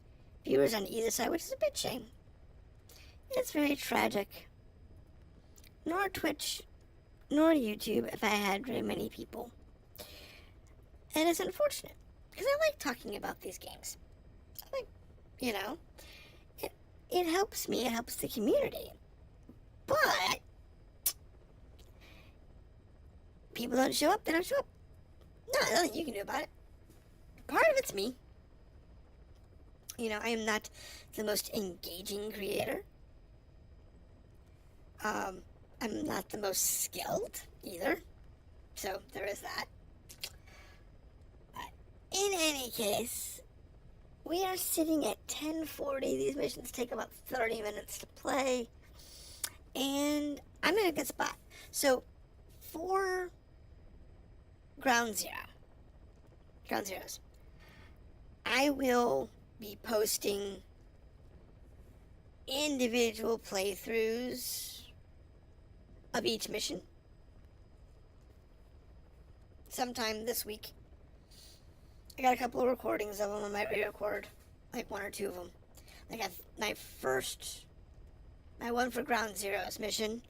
viewers on either side, which is a bit shame. It's very tragic. Nor Twitch, nor YouTube if I had very many people. And it's unfortunate, because I like talking about these games. I like, it helps me, it helps the community. But people don't show up, they don't show up. Nothing you can do about it. Part of it's me. I am not the most engaging creator. I'm not the most skilled either. So there is that. But in any case, we are sitting at 10:40. These missions take about 30 minutes to play. And I'm in a good spot. So for Ground Zeroes, I will be posting individual playthroughs of each mission sometime this week. I got a couple of recordings of them. I might re-record like one or two of them. Like my one for Ground Zeroes mission,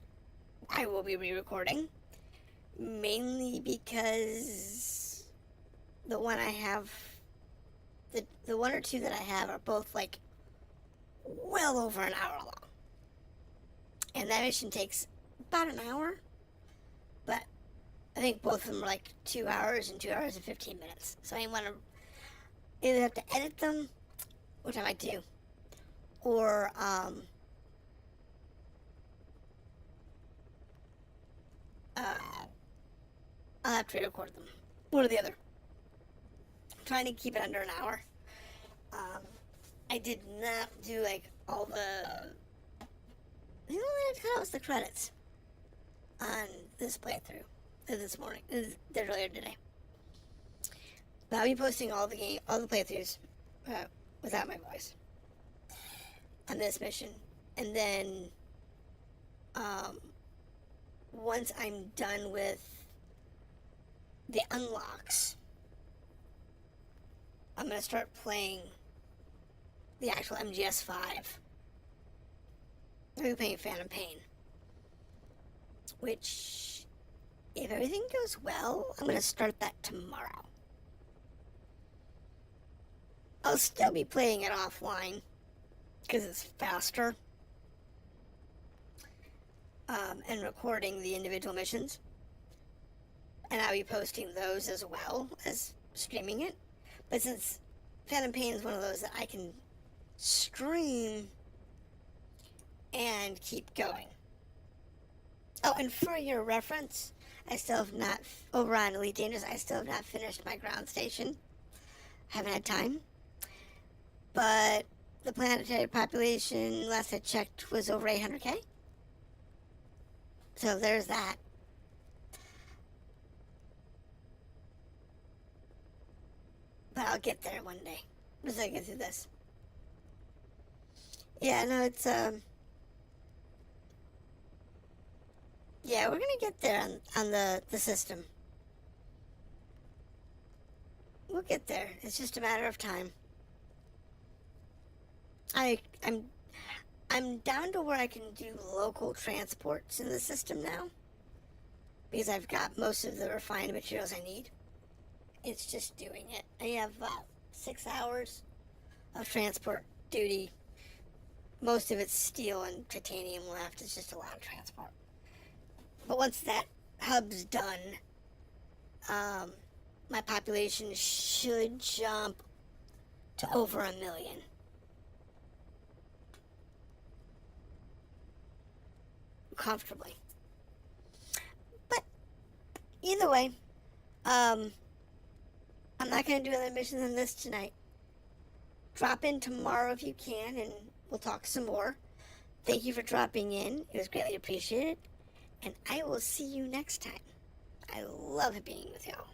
I will be re-recording, mainly because the one I have, the one or two that I have are both like well over an hour long. And that mission takes about an hour, but I think both of them are like 2 hours and 2 hours and 15 minutes. So I either have to edit them, which I might do, or I'll have to re-record them. One or the other. I'm trying to keep it under an hour. I did not do like all the. You know what? I cut out the credits on this playthrough this morning, earlier today. But I'll be posting all the playthroughs without my voice on this mission, and then once I'm done with the unlocks, I'm gonna start playing the actual MGS5. I'm gonna be playing Phantom Pain, which, if everything goes well, I'm gonna start that tomorrow. I'll still be playing it offline because it's faster, and recording the individual missions, and I'll be posting those as well as streaming it. But since Phantom Pain is one of those that I can stream and keep going. Oh, and for your reference, I still have not, over on Elite Dangerous, I still have not finished my ground station. Haven't had time. But the planetary population, last I checked, was over 800k. So there's that. But I'll get there one day. Once I get through this. Yeah, no, it's, yeah, we're gonna get there on the system. We'll get there. It's just a matter of time. I'm down to where I can do local transports in the system now, because I've got most of the refined materials I need. It's just doing it. I have 6 hours of transport duty. Most of it's steel and titanium left. It's just a lot of transport. But once that hub's done, my population should jump to over 1 million. Comfortably. But either way, I'm not going to do other missions than this tonight. Drop in tomorrow if you can, and we'll talk some more. Thank you for dropping in. It was greatly appreciated. And I will see you next time. I love being with y'all.